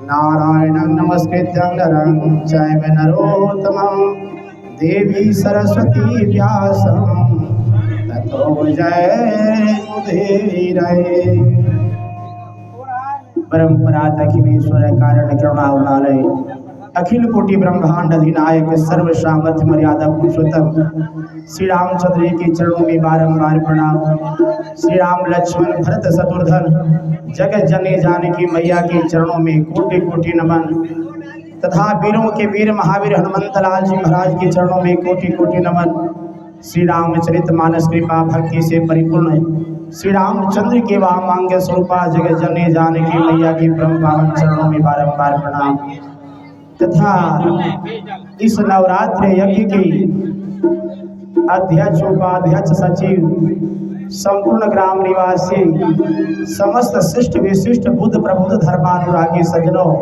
नारायणं नमस्कृत्यं नरं चैव नरोत्तमं देवी सरस्वती व्यासं ततो जयमुदीरये। परंपरा दक्षिणेश्वर कारण करुणावनालय अखिल कोटि ब्रह्मांड अधिनायक सर्व सामर्थ्य मर्यादा पुरुषोत्तम श्री रामचंद्र जी के चरणों में बारंबार प्रणाम। श्री राम लक्ष्मण भरत शत्रुघ्न जगत जननी जानकी मैया के चरणों में कोटि कोटि नमन तथा वीरों के वीर महावीर हनुमंत लाल जी महाराज के चरणों में कोटि कोटि नमन। श्री रामचरित मानस कृपा भक्ति से परिपूर्ण श्री रामचंद्र के वामांग स्वरूपा जगत जननी जानकी मैया के परम पावन चरणों में बारंबार प्रणाम तथा इस नवरात्र यज्ञ की अध्यक्ष उपाध्यक्ष सचिव संपूर्ण ग्राम निवासी समस्त शिष्ट विशिष्ट बुद्ध प्रबुद्ध धर्मानुरागी सज्जनों,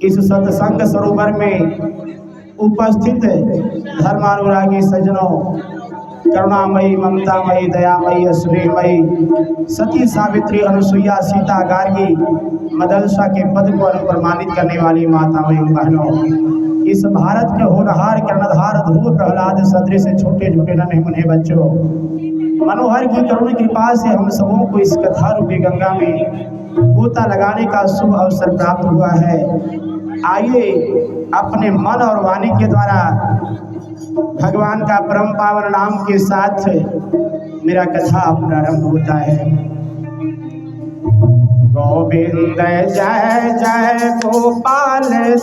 इस सत्संग सरोवर में उपस्थित धर्मानुरागी सज्जनों, करुणामयी ममतामयी दयामयी स्नेहमयी सती सावित्री अनुसुईया सीता गार्गी मदलसा के पद को अनुप्रमाणित करने वाली मातामयी बहनों, इस भारत के होनहार कर्णधार ध्रुव प्रहलाद सदृश छोटे छोटे नन्हे मुन्ने बच्चों, मनोहर की करुण कृपा से हम सबों को इस कथा रूपी गंगा में गोता लगाने का शुभ अवसर प्राप्त हुआ है। आइए अपने मन और वाणी के द्वारा भगवान का परम पावन नाम के साथ मेरा कथा प्रारंभ होता है। गोविंद जय जय गोपाल जय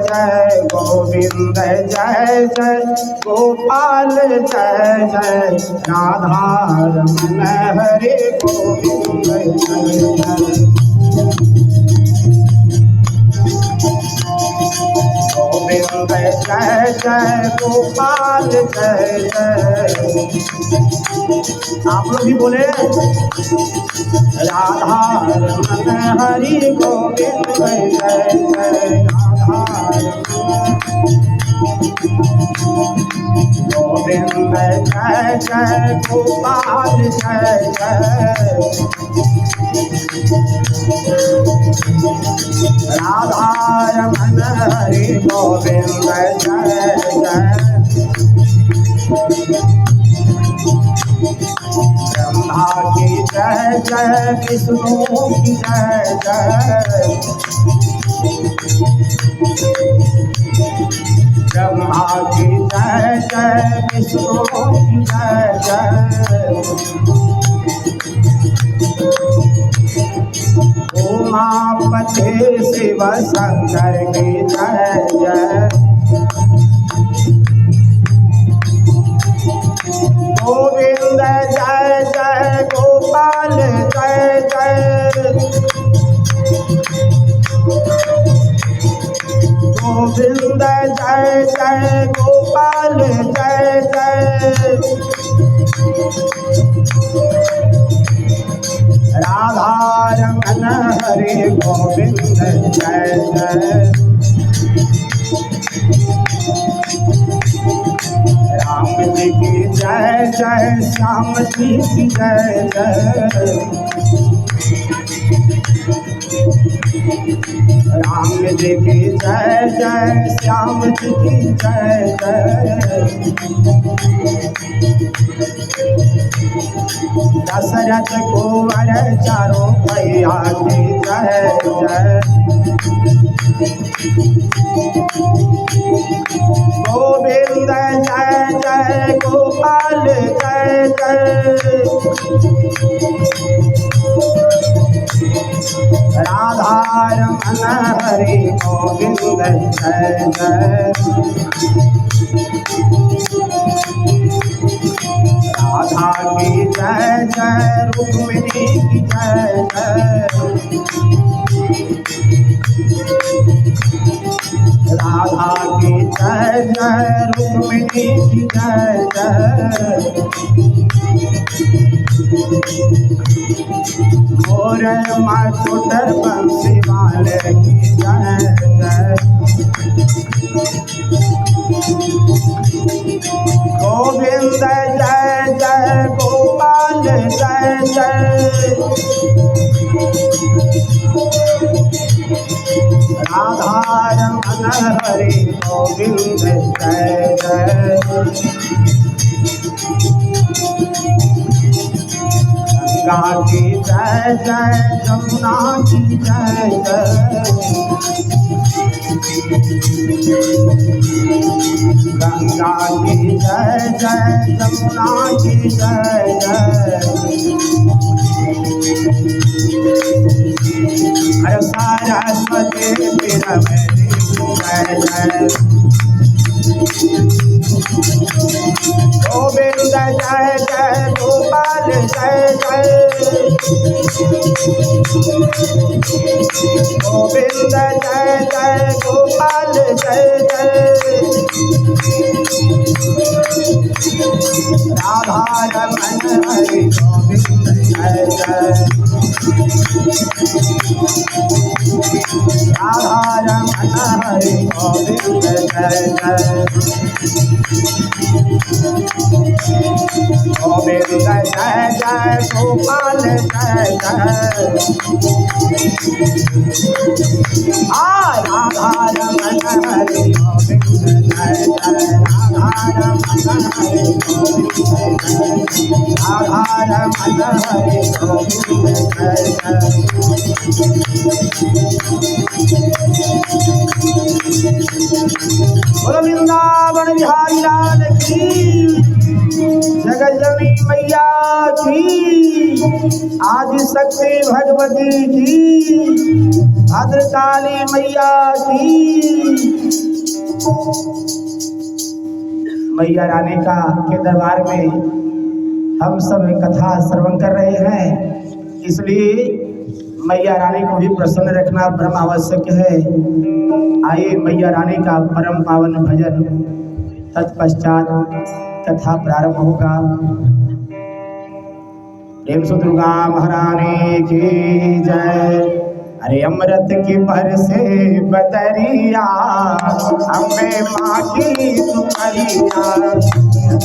जय गोविंद जय जय गोपाल जय जय राधा रमण हरे गोविंद जय जय गोविंद जय जय गोपाल जय जय। आप लोग भी बोले राधा रमण हरि गोविंद जय जय राधा गोविंद जय जय गोपाल जय जय राधा रमण हरि गोविंद जय जय। ब्रह्मा की जय जय विष्णु की जय जय ब्रह्मा की जय जय विष्णु की जय जय उमापति शिव शंकर की जय जय गोविंद जय जय गोपाल जय जय गोविंद जय जय गोपाल जय जय राधा रमण हरे गोविंद जय जय राम जी की जय जय श्याम जी की जय जय राम जी की जय जय श्याम जी की जय जय दशरथ कुंवर चारों भैया की जय जय गोविंद जय जय गोपाल जय जय राधा रमण हरि गोविंद जय जय राधा की जय जय रुक्मिणी की जय जय राधा की जय जय रुक्मिणी की जय जय मोर माकुट बंसी वाले की जय जय गोविंद जय जय गोपाल जय जय राधा रमन हरि गोविंद जय जय गंगा की जय जय जमुना की जय जय गंगा की जय जय जमुना की जय जय अरे सरस्वती जय जय गोविंद जय जय गोपाल जय जय गोविंद जय जय गोपाल जय जय राधा रमन हरि गोविंद जय जय राधा रमन हरि गोविंद जय जय गोविंद जय जय गोपाल जय जय राधा रमन हरि गोविंद जय जय राधा रमन हरि गोविंद जय राधा रमन हरि गोविंद जय जय बोलो वृंदावन बिहारी लाल की जगजननी मैया की आदि शक्ति भगवती की भद्रकाली मैया की मैया रानी का के दरबार में हम सब कथा श्रवण कर रहे हैं, इसलिए मैया रानी को भी प्रसन्न रखना परम आवश्यक है। आइए मैया रानी का परम पावन भजन तत्पश्चात कथा प्रारंभ होगा। प्रेम से दुर्गा महारानी की जय। अरे अमृत की पर से बदरिया हमें माँ की तुम्हारिया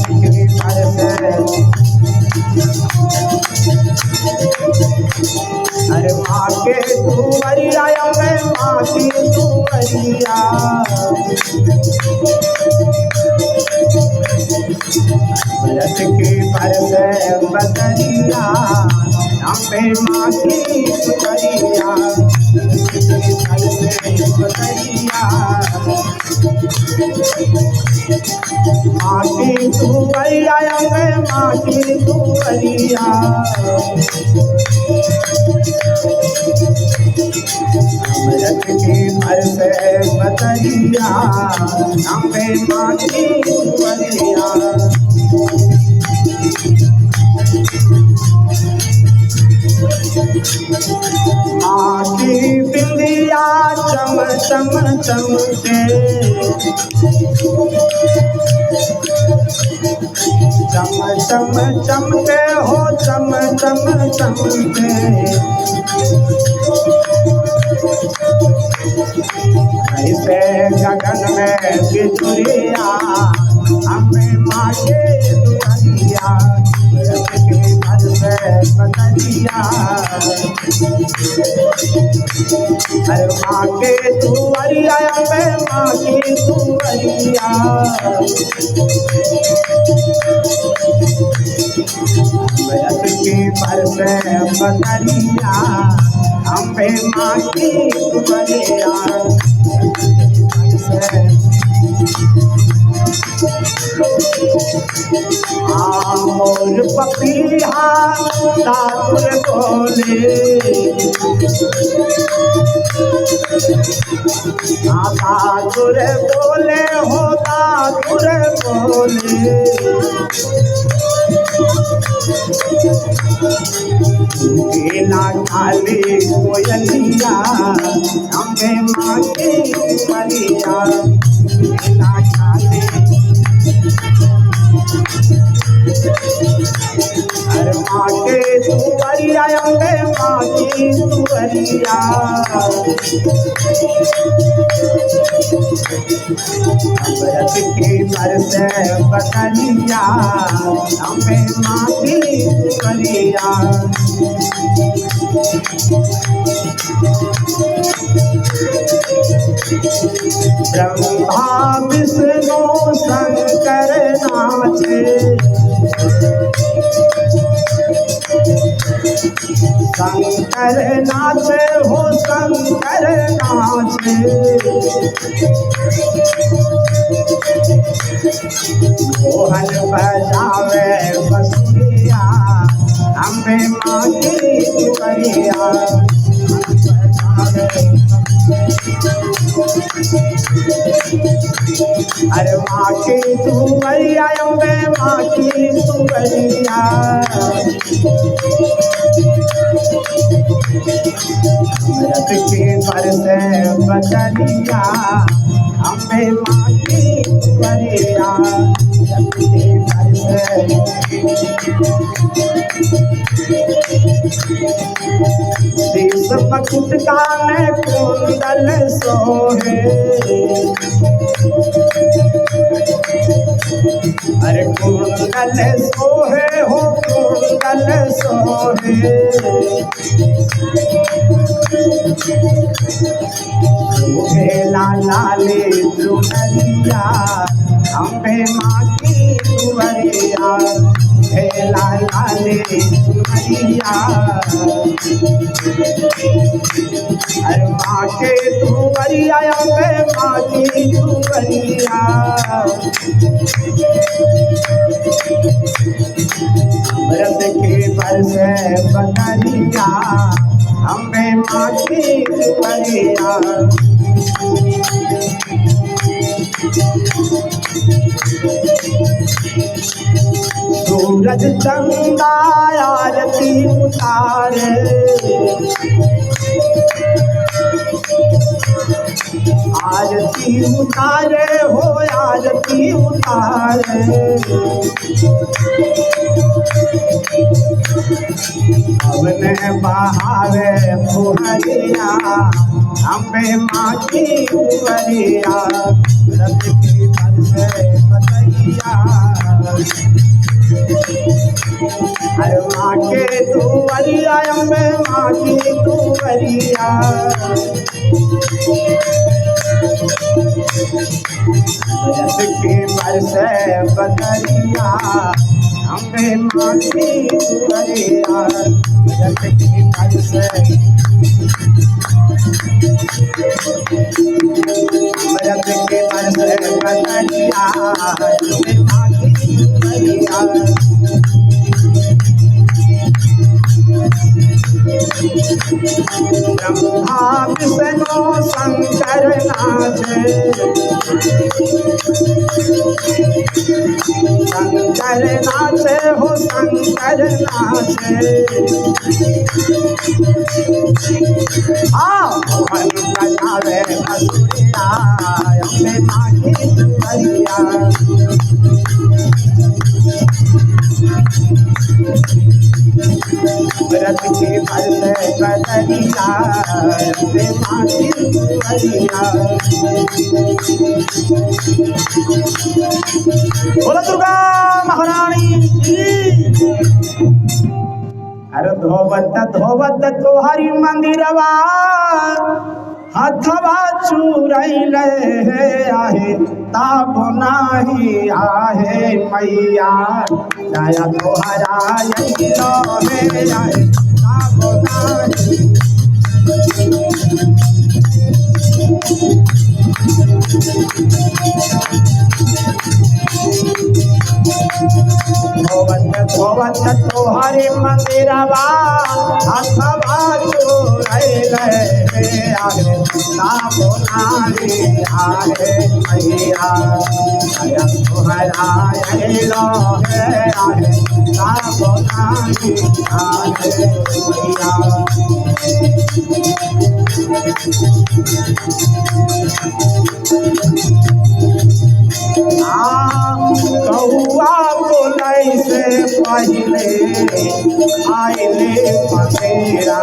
की पर से अरे माँ के तुम्हारिया हमें माँ की तुम्हारिया अमृत की पर से बदरिया हमें माँ की तुम्हारिया माँ की तुम्हारिया हमें माँ की तुम्हारिया अमृत की भर से बदरिया हमें माँ की तुम्हारिया माँ की बिंदिया चम चम चमके चम चम चमके हो चम चम चमके ऐसे गगन में बिजुरिया हमें माँ के दुआरिया के घर से बदरिया अरे माँ के दुआरिया हमें माँ की दुआरिया अमृत की पर से बदरिया हमें माँ की दुआरिया मोर पपीहा दादुर बोले दादुर बोले हो दादुर बोले केला खाली कोयलिया हमें माँ की परिया केला खाली अरे माँ के दुआरिया अम्बे माँ की दुआरिया अमृत की बरसे बदलिया अम्बे माँ की दुआरिया ब्रह्मा विष्णु शंकर नाचे शंकर नाचे हो शंकर नाचे मोहन बजावे बसुरिया अम्बे माँ की दुआरिया अरे माँ की दुआरिया अम्बे माँ की दुआरिया अमृत के बरसे बदलिया अम्बे माँ की दुआरिया अमृत के बरसे शीश मकुट कान कुंडल सोहे अरे कुंडल सोहे हो कुंडल सोहे लाले चुनरिया अम्बे माँ की दुआरिया लाले चुनरिया अरे माँ के दुआरिया अम्बे माँ की दुआरिया अमृत के बरसे बदलिया अम्बे माँ की दुआरिया सूरज चंदा आरती उतारे आरती उतारे हो आरती उतारे अवने बहावे फुहरिया अम्बे माँ की दुआरिया रत की बरसे बदलिया अरे माँ के दुआरिया अम्बे माँ की दुआरिया रत की बरसे बदलिया अम्बे माँ की दुआरिया रत की बरसे अमृत के बरसे बदलिया अम्बे माँ की दुआरिया ब्रह्मा विष्णु शंकर नाचे शंकर नाचे हो शंकर नाचे मोहन बजावे बसुरिया अम्बे माँ की दुआरिया अमृत के बरसे बदलिया अम्बे माँ की दुआरिया बोलो दुर्गा महारानी की अरे धोवत धोवत तोहरी मंदिरवा हथवा चूरैले आहे ताप नाही आहे मैया दया तोहरा अइलो हे आहे ताप नाही धोवत तोहरी मंदिरवा हथवा चूरैले आहे ताप नाही आहे मैया दया तोहरा अइलो हे आहे ताप नाही आहे मैया कौआ बोलै से पहले आइले पतेरा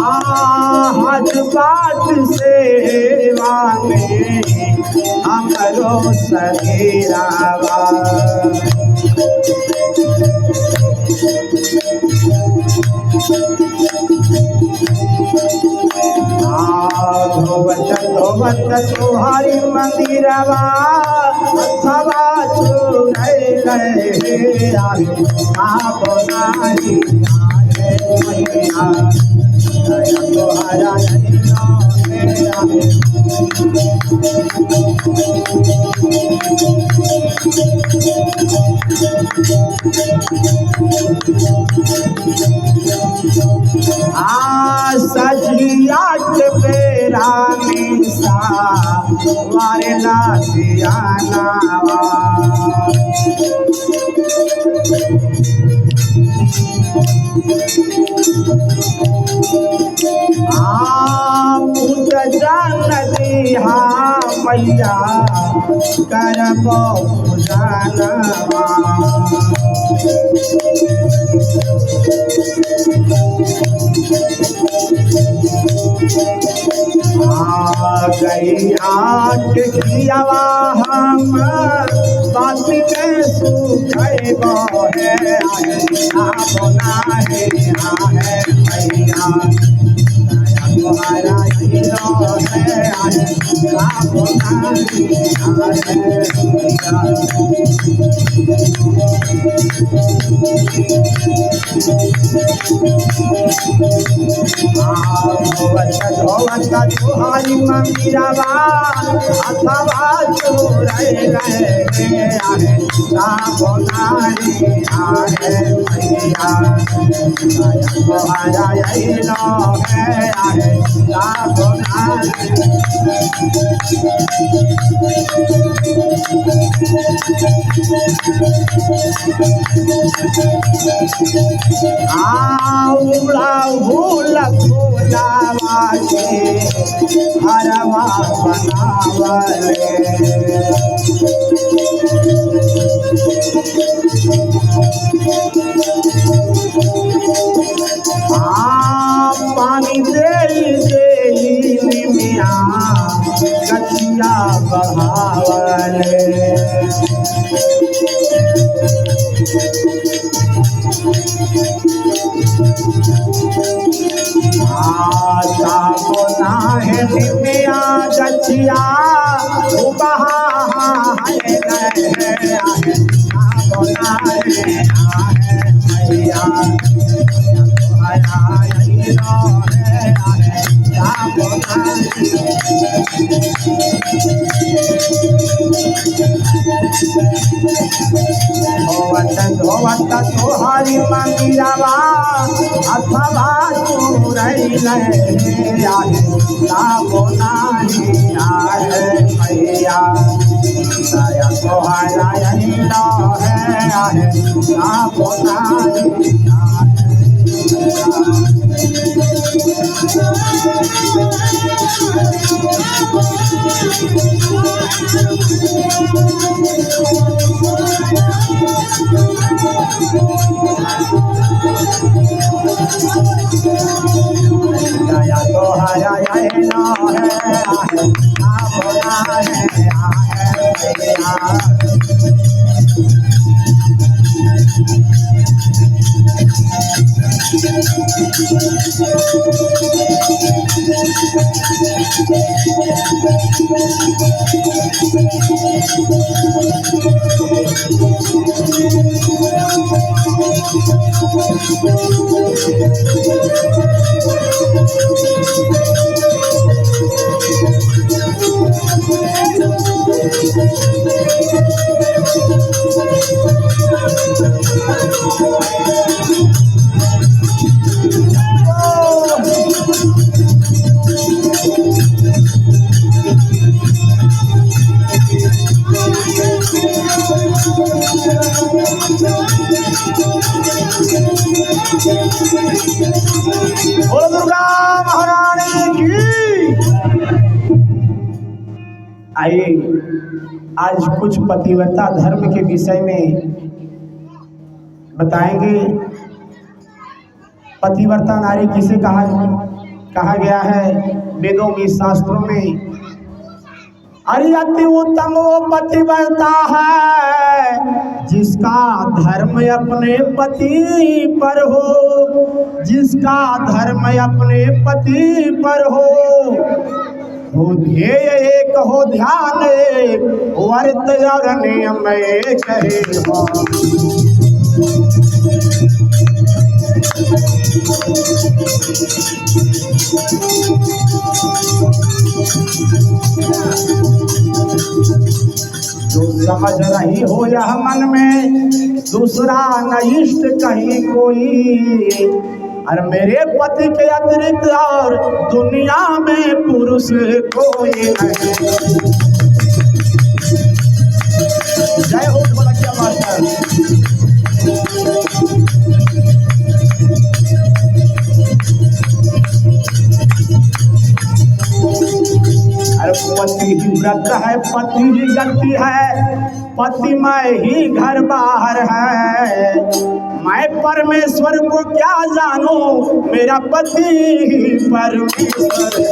हज बाट सेवा में हमरो सगेरावा धोवत धोवत तुम्हारी मंदिरवा अथवा चुरैले आप नारी आए मैया दया तोहरा सजिया के बेरा में सा वारना दियानावा पुत जान दिहा मैया करबो जानवा गैया के खियावा हम बात में सुखैबो है बोना है मैया तुम्हारा हीरो है बोना धोवत तुम्हारी मंदिरवा अथवा चुरैले बोनारी आहे मैया तुम्हारा हीरो है बोनारी उड़ा भूल भूलावा के हरवा बनावले पानी दे मिया कचिया बहावले बोना है मिया गचिया बहा बोना है मैया धोवत तोहरी मंदिरवा अथवा चुरैले बोनारी आहे मैया दया तोहरा हीरो है बोनारी दया तोहरा हीरो है बोनारी बोलो दुर्गा महारानी की। आइए आज कुछ पतिव्रता धर्म के विषय में बताएंगे। पतिव्रता नारी किसे कहा गया है वेदों में, शास्त्रों में? अरे अति उत्तम वो पतिव्रता है जिसका धर्म अपने पति पर हो, जिसका धर्म अपने पति पर हो ध्येय एक हो ध्यान एक, वर्त और नियम एक हो। जो समझ रही हो यह मन में, दूसरा न इष्ट कहीं कोई, और मेरे पति के अतिरिक्त और दुनिया में पुरुष कोई नहीं। जय हो बोला क्या मास्टर। अरे पति ही व्रत है, पति ही गति है, पति मैं ही घर बाहर है। मैं परमेश्वर को क्या जानूं, मेरा पति ही परमेश्वर है।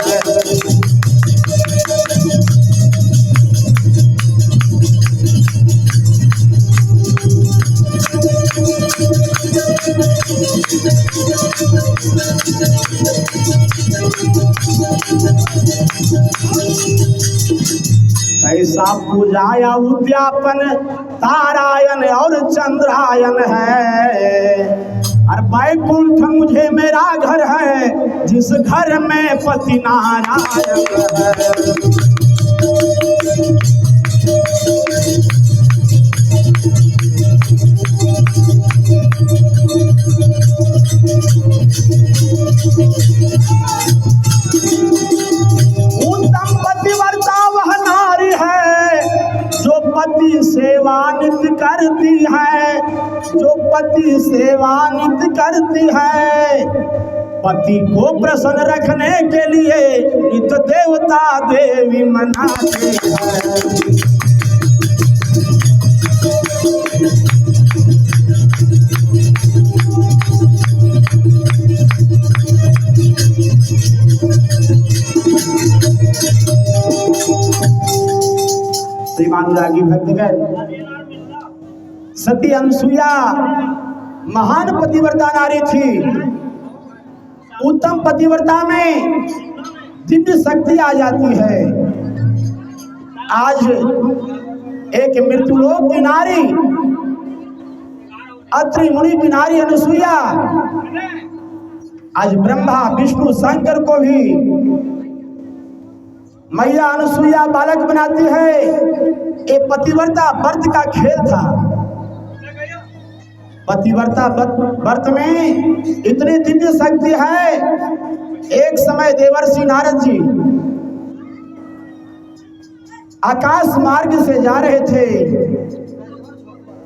कैसा पूजाया उद्यापन तारायण और चंद्रायन है, और बैकुंठ मुझे मेरा घर है जिस घर में पति नारायण है। उत्तम पतिव्रता वह नारी है जो पति सेवा नित्य करती है, जो पति सेवा नित्य करती है। पति को प्रसन्न रखने के लिए नित्य देवता देवी मनाते हैं। श्रीमानुरागी भक्तगण, सती अनसुईया महान पतिव्रता नारी थी। उत्तम पतिव्रता में दिव्य शक्ति आ जाती है। आज एक मृत्युलोक की नारी, अत्रि मुनि की नारी अनसुईया आज ब्रह्मा विष्णु शंकर को भी मैया अनसुईया बालक बनाती है। ये पतिव्रता व्रत का खेल था। पतिव्रता व्रत में इतनी दिव्य शक्ति है। एक समय देवर्षि नारद जी आकाश मार्ग से जा रहे थे,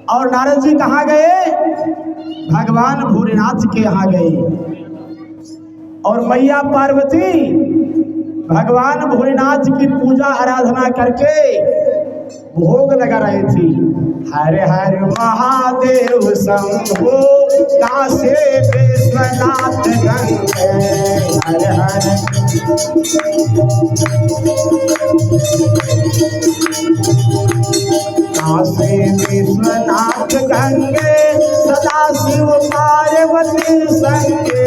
और नारद जी कहाँ गए? भगवान भोलेनाथ के यहाँ गए। और मैया पार्वती भगवान भोलेनाथ की पूजा आराधना करके भोग लगा रही थी। हरे हरे महादेव शंभो काशी विश्वनाथ गंगे, हरे हरे काशी विश्वनाथ गंगे, सदा शिव पार्वती संगे।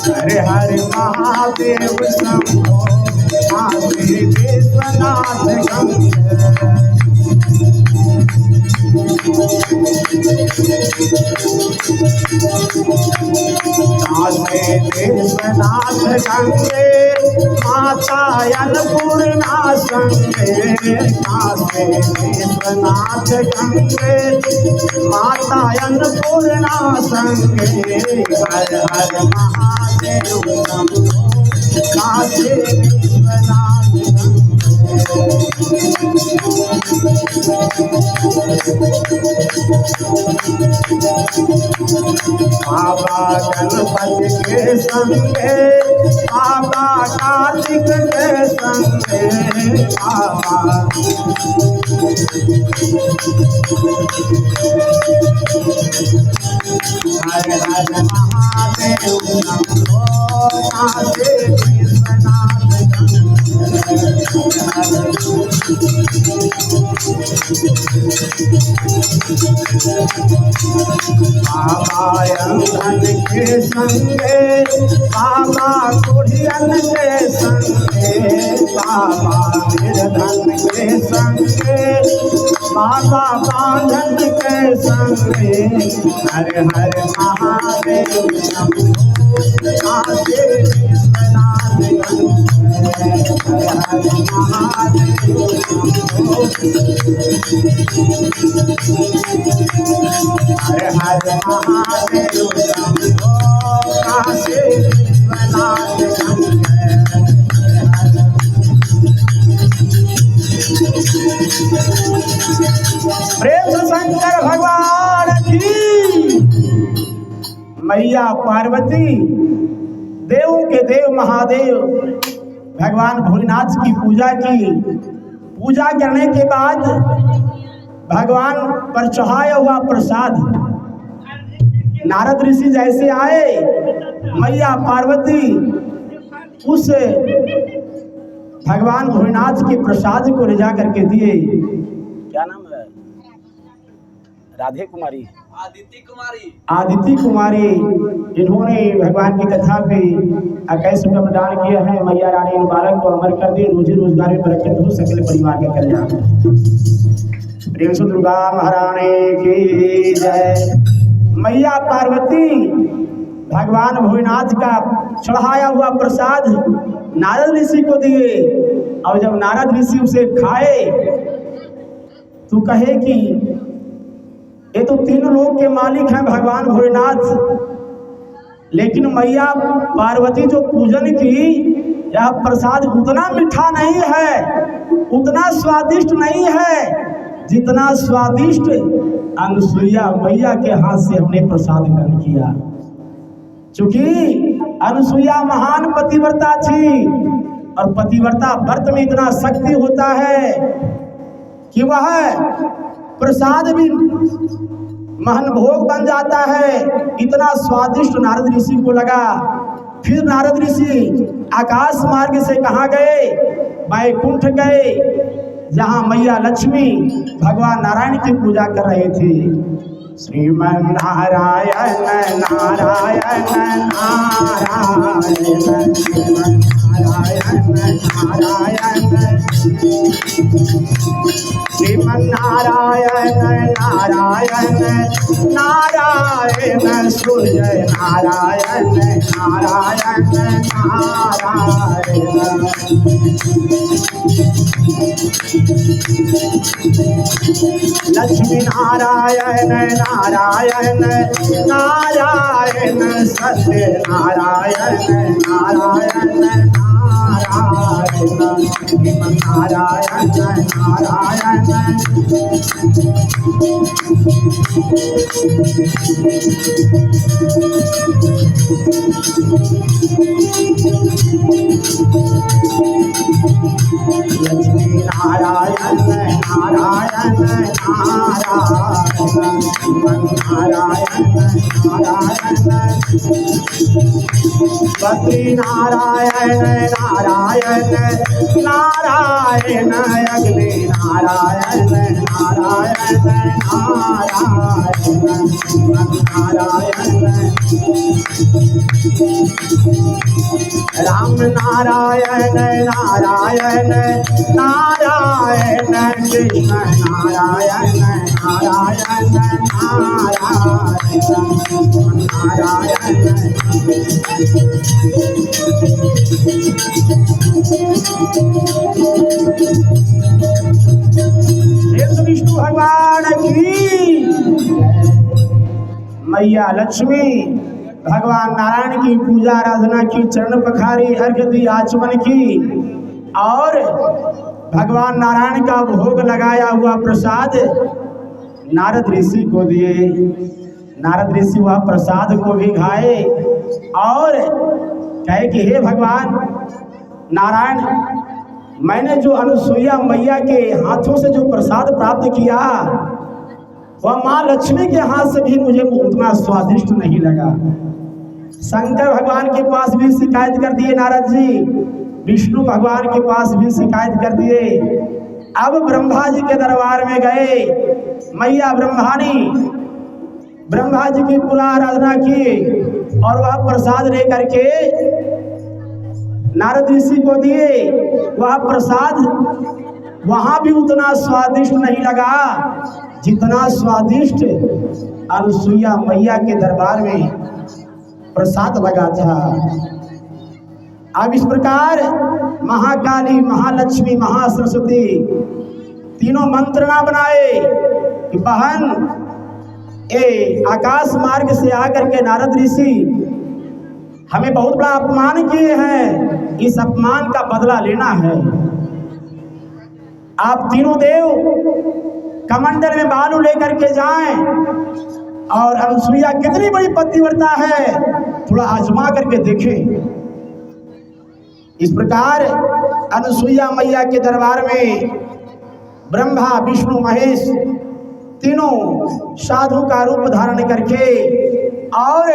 हरे हरे महादेव शंभो काशी विश्वनाथ गंगे। काशी विश्वनाथ गंगे, माता अन्नपूर्णा संगे। काशी विश्वनाथ गंगे, माता अन्नपूर्णा संगे। हर हर महादेव शंभो काशी विश्वनाथ गंगे। बाबा गणपति के संगे, बाबा कार्तिक के संगे, बाबा हर हर महादेव शंभो काशी विश्वनाथ बाबा अंधन के संगे, बाबा कुड़ियन के संगे, बाबा निर्धन के संगे, बाबा बांधन के संगे, हर हर महादेव शंभो काशी विश्वनाथ हर हर महादेव शंभो हर हर महादेव शंभो काशी विश्वनाथ प्रेम से शंकर भगवान की। मैया पार्वती देवों के देव महादेव भगवान भोलेनाथ की पूजा की। पूजा करने के बाद भगवान पर चढ़ाया हुआ प्रसाद नारद ऋषि जैसे आए, मैया पार्वती उस भगवान भोलेनाथ के प्रसाद को ले जा करके दिए। क्या नाम है? राधे कुमारी, आदिति कुमारी। इन्होंने भगवान की कथा पे 21 रुपये प्रदान किए हैं। मैया रानी इन बालक को अमर कर दी, रोजी रोजगार में बरकत हो, सकल परिवार के कल्याण। प्रेम से दुर्गा महारानी की जय। मैया पार्वती भगवान भोलेनाथ का चढ़ाया हुआ प्रसाद नारद ऋषि को दिए, और जब नारद ऋषि उसे खाए तो कहे कि ये तो तीनों लोक के मालिक हैं भगवान भोलेनाथ, लेकिन मैया पार्वती जो पूजन की, यह प्रसाद उतना मीठा नहीं है, उतना स्वादिष्ट नहीं है जितना स्वादिष्ट अनुसुईया मैया के हाथ से हमने प्रसाद ग्रहण किया। क्योंकि अनुसुईया महान पतिव्रता थी, और पतिव्रता व्रत में इतना शक्ति होता है कि वह प्रसाद भी महन भोग बन जाता है। इतना स्वादिष्ट नारद ऋषि को लगा। फिर नारद ऋषि आकाश मार्ग से कहाँ गए? वैकुंठ गए, जहाँ मैया लक्ष्मी भगवान नारायण की पूजा कर रहे थे। श्रीमन नारायण नारायण नारायण, श्रीमन नारायण नारायण, श्रीमन नारायण नारायण नारायण, सूर्य नारायण नारायण नारायण। लक्ष्मी नारायण नारायण नारायण, सत्य नारायण नारायण नारायण, नारायण नारायण। लक्ष्मी नारायण नारायण नारायण, नारायण बद्री नारायण नारायण नारायण, अग्नि नारायण नारायण नारायण नारायण। राम नारायण नारायण नारायण, कृष्ण नारायण नारायण नारायण नारायण। विष्णु भगवान की। मैया लक्ष्मी भगवान नारायण की पूजा आराधना की, चरण पखारी, अर्घ दी, आचमन की, और भगवान नारायण का भोग लगाया हुआ प्रसाद नारद ऋषि को दिए। नारद ऋषि वह प्रसाद को भी खाए और कहे कि हे भगवान नारायण, मैंने जो अनुसुईया मैया के हाथों से जो प्रसाद प्राप्त किया वह माँ लक्ष्मी के हाथ से भी मुझे उतना स्वादिष्ट नहीं लगा। शंकर भगवान के पास भी शिकायत कर दिए नारद जी, विष्णु भगवान के पास भी शिकायत कर दिए। अब ब्रह्मा जी के दरबार में गए। मैया ब्रह्मानी ब्रह्मा जी की पूरा आराधना की और वह प्रसाद लेकर के नारद ऋषि को दिए। वह प्रसाद वहां भी उतना स्वादिष्ट नहीं लगा जितना स्वादिष्ट अनुसुईया मैया के दरबार में प्रसाद लगा था। अब इस प्रकार महाकाली, महालक्ष्मी, महासरस्वती तीनों मंत्रणा बनाए कि बहन ए आकाश मार्ग से आकर के नारद ऋषि हमें बहुत बड़ा अपमान किए हैं, इस अपमान का बदला लेना है। आप तीनों देव कमंडल में बालू लेकर के जाएं और अनुसुईया कितनी बड़ी पतिव्रता है थोड़ा आजमा करके देखें। इस प्रकार अनुसुईया मैया के दरबार में ब्रह्मा, विष्णु, महेश तीनों साधु का रूप धारण करके और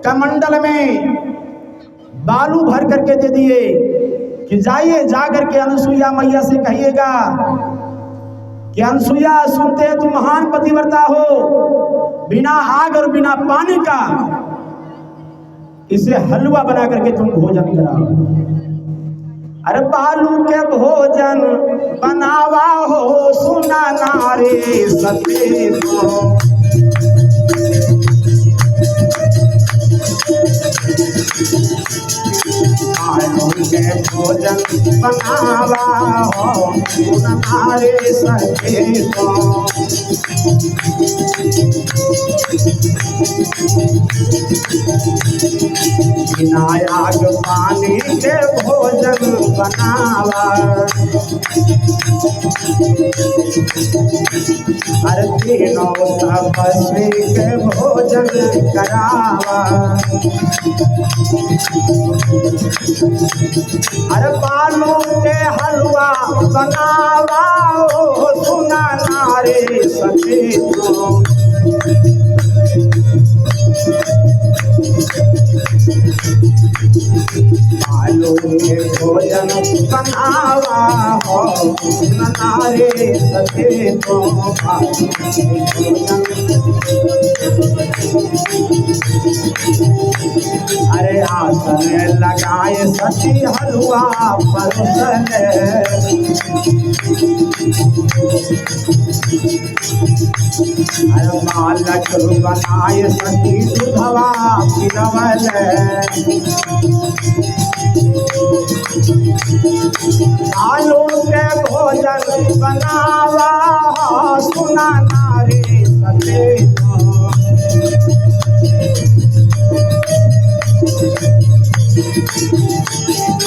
कमंडल में बालू भर करके दे दिए कि जाइए जा करके अनुसुईया मैया से कहिएगा कि अनुसुईया सुनते हैं तुम महान पतिव्रता हो, बिना आग और बिना पानी का इसे हलवा बना करके तुम भोजन कराओ। अरे बालू के भोजन बनावा हो सुना नारे सते तो। बालू के भोजन बनावा हो सुना नारे सते तो। बिना आग पानी के भोजन बनावा। हर तीनों तपस्वी के भोजन करावा। हर बालू के हलवा बनावा ओ सुना नारे सते तो। बालू के भोजन बनावा हो नारे सते तो। अरे आसन लगाए सती हलवा परोसन। अरे बालक बनाए सती दूधवा पिलवल। आलू के भोजन बनावा सुना नारे सते तो।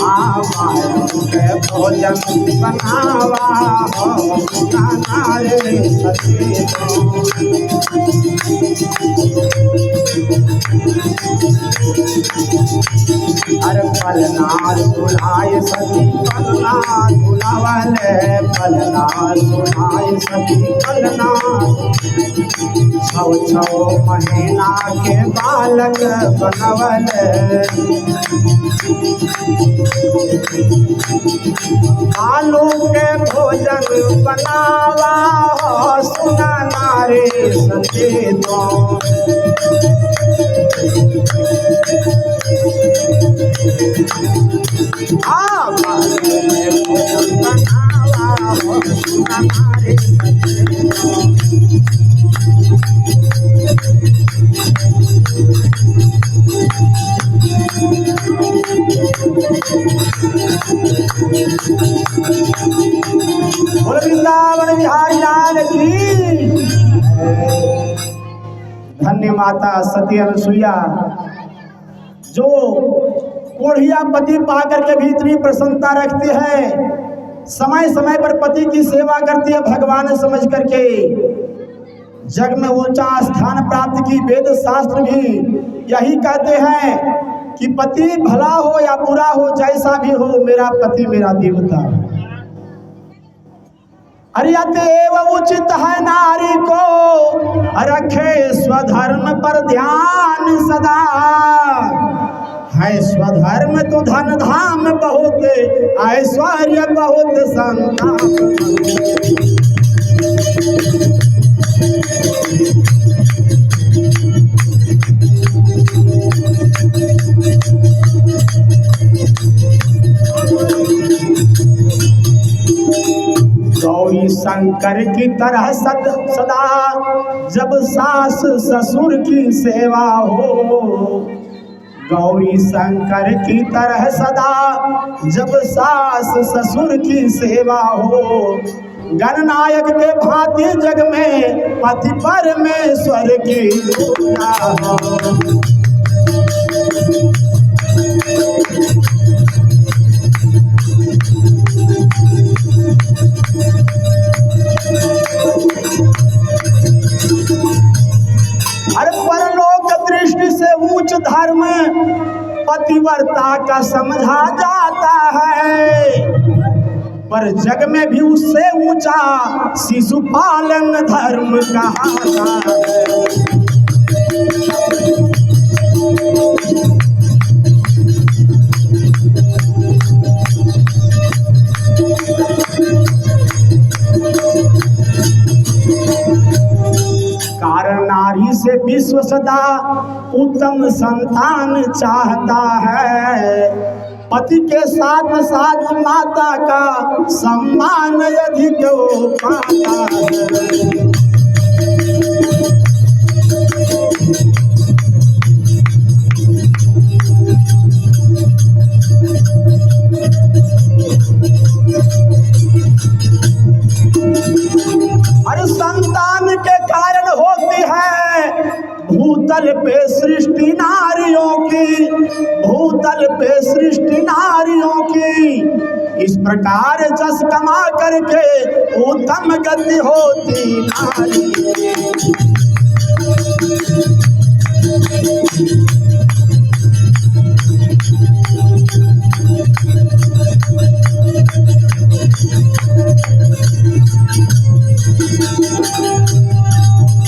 बालू के भोजन बनावा हो सुना नारे सते तो। अरे पलना सुनाए सती पलना सुनावल। पलना सुनाए सती पलना। 6 महीना के बालक बनवल। आलू के भोजन बनावा हो सुना नारे सते तो। भोजन बनावा हो सुना नारे सते तो। वृंदावन बिहारी लाल की धन्य माता सती अनुसुईया जो कोढ़िया पति पाकर के भी इतनी प्रसन्नता रखती है, समय समय पर पति की सेवा करती है भगवान समझ करके। जग में ऊंचा स्थान प्राप्त की। वेद शास्त्र भी यही कहते हैं कि पति भला हो या बुरा हो, जैसा भी हो, मेरा पति मेरा देवता। अरे अतएव उचित है नारी को रखे स्वधर्म पर ध्यान सदा। है स्वधर्म तो धन धाम बहुत, ऐश्वर्य बहुत संतान। गौरी शंकर की तरह सदा जब सास ससुर की सेवा हो। गौरी शंकर की तरह सदा जब सास ससुर की सेवा हो। गणनायक के भांति जग में पति परमेश्वर की पूजा हो। अरे परलोक दृष्टि से उच्च धर्म पतिव्रता का समझा जाता है, पर जग में भी उससे ऊंचा शिशुपालन धर्म कहा है। कारण नारी से विश्व सदा उत्तम संतान चाहता है। पति के साथ साथ माता का सम्मान अधिक पाता है। अरे संतान के कारण होती है भूतल पे सृष्टि नारियों की, भूतल पे सृष्टि नारियों की। इस प्रकार जस कमा करके उत्तम गति होती नारी।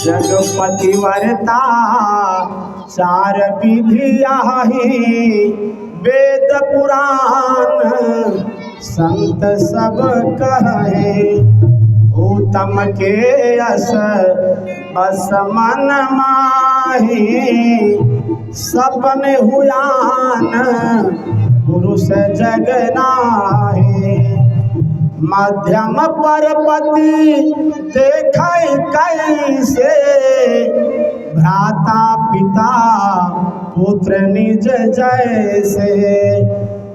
जग पतिव्रता चार विधिया ही, वेद पुराण संत सब कहे। उत्तम के यश बस मन माही, सपने हुयान पुरुष जग नाहि। मध्यम पर पति देखे कैसे, भ्राता पिता पुत्र निज जैसे।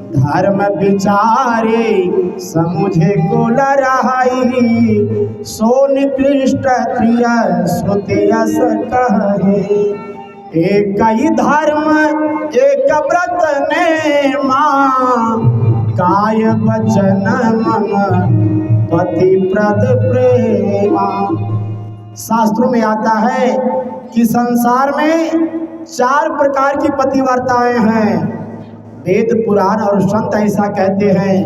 धर्म विचारे समुझे कुल रहाई, सो निकृष्ट प्रिय श्रुति यस कहे। एक ही धर्म एक व्रत ने माँ, काय वचन मम पति प्रद प्रेमा। शास्त्रों में आता है कि संसार में 4 प्रकार की पतिव्रताएं हैं। वेद पुराण और संत ऐसा कहते हैं।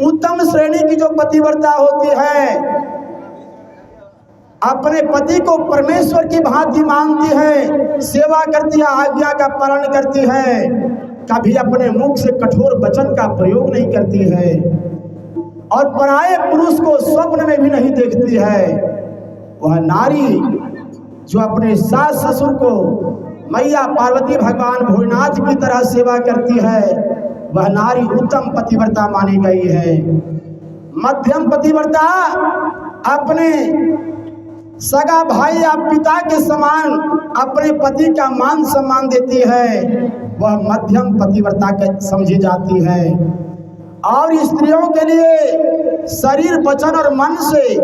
उत्तम श्रेणी की जो पतिव्रता होती है, अपने पति को परमेश्वर की भांति मानती है, सेवा करती है, आज्ञा का पालन करती है, कभी अपने मुख से कठोर वचन का प्रयोग नहीं करती है और पराये पुरुष को स्वप्न में भी नहीं देखती है। वह नारी जो अपने सास ससुर को मैया पार्वती भगवान भोलेनाथ की तरह सेवा करती है, वह नारी उत्तम पतिव्रता मानी गई है। मध्यम पतिव्रता अपने सगा भाई या पिता के समान अपने पति का मान सम्मान देती है, वह मध्यम पतिव्रता समझी जाती है। और स्त्रियों के लिए शरीर वचन और मन से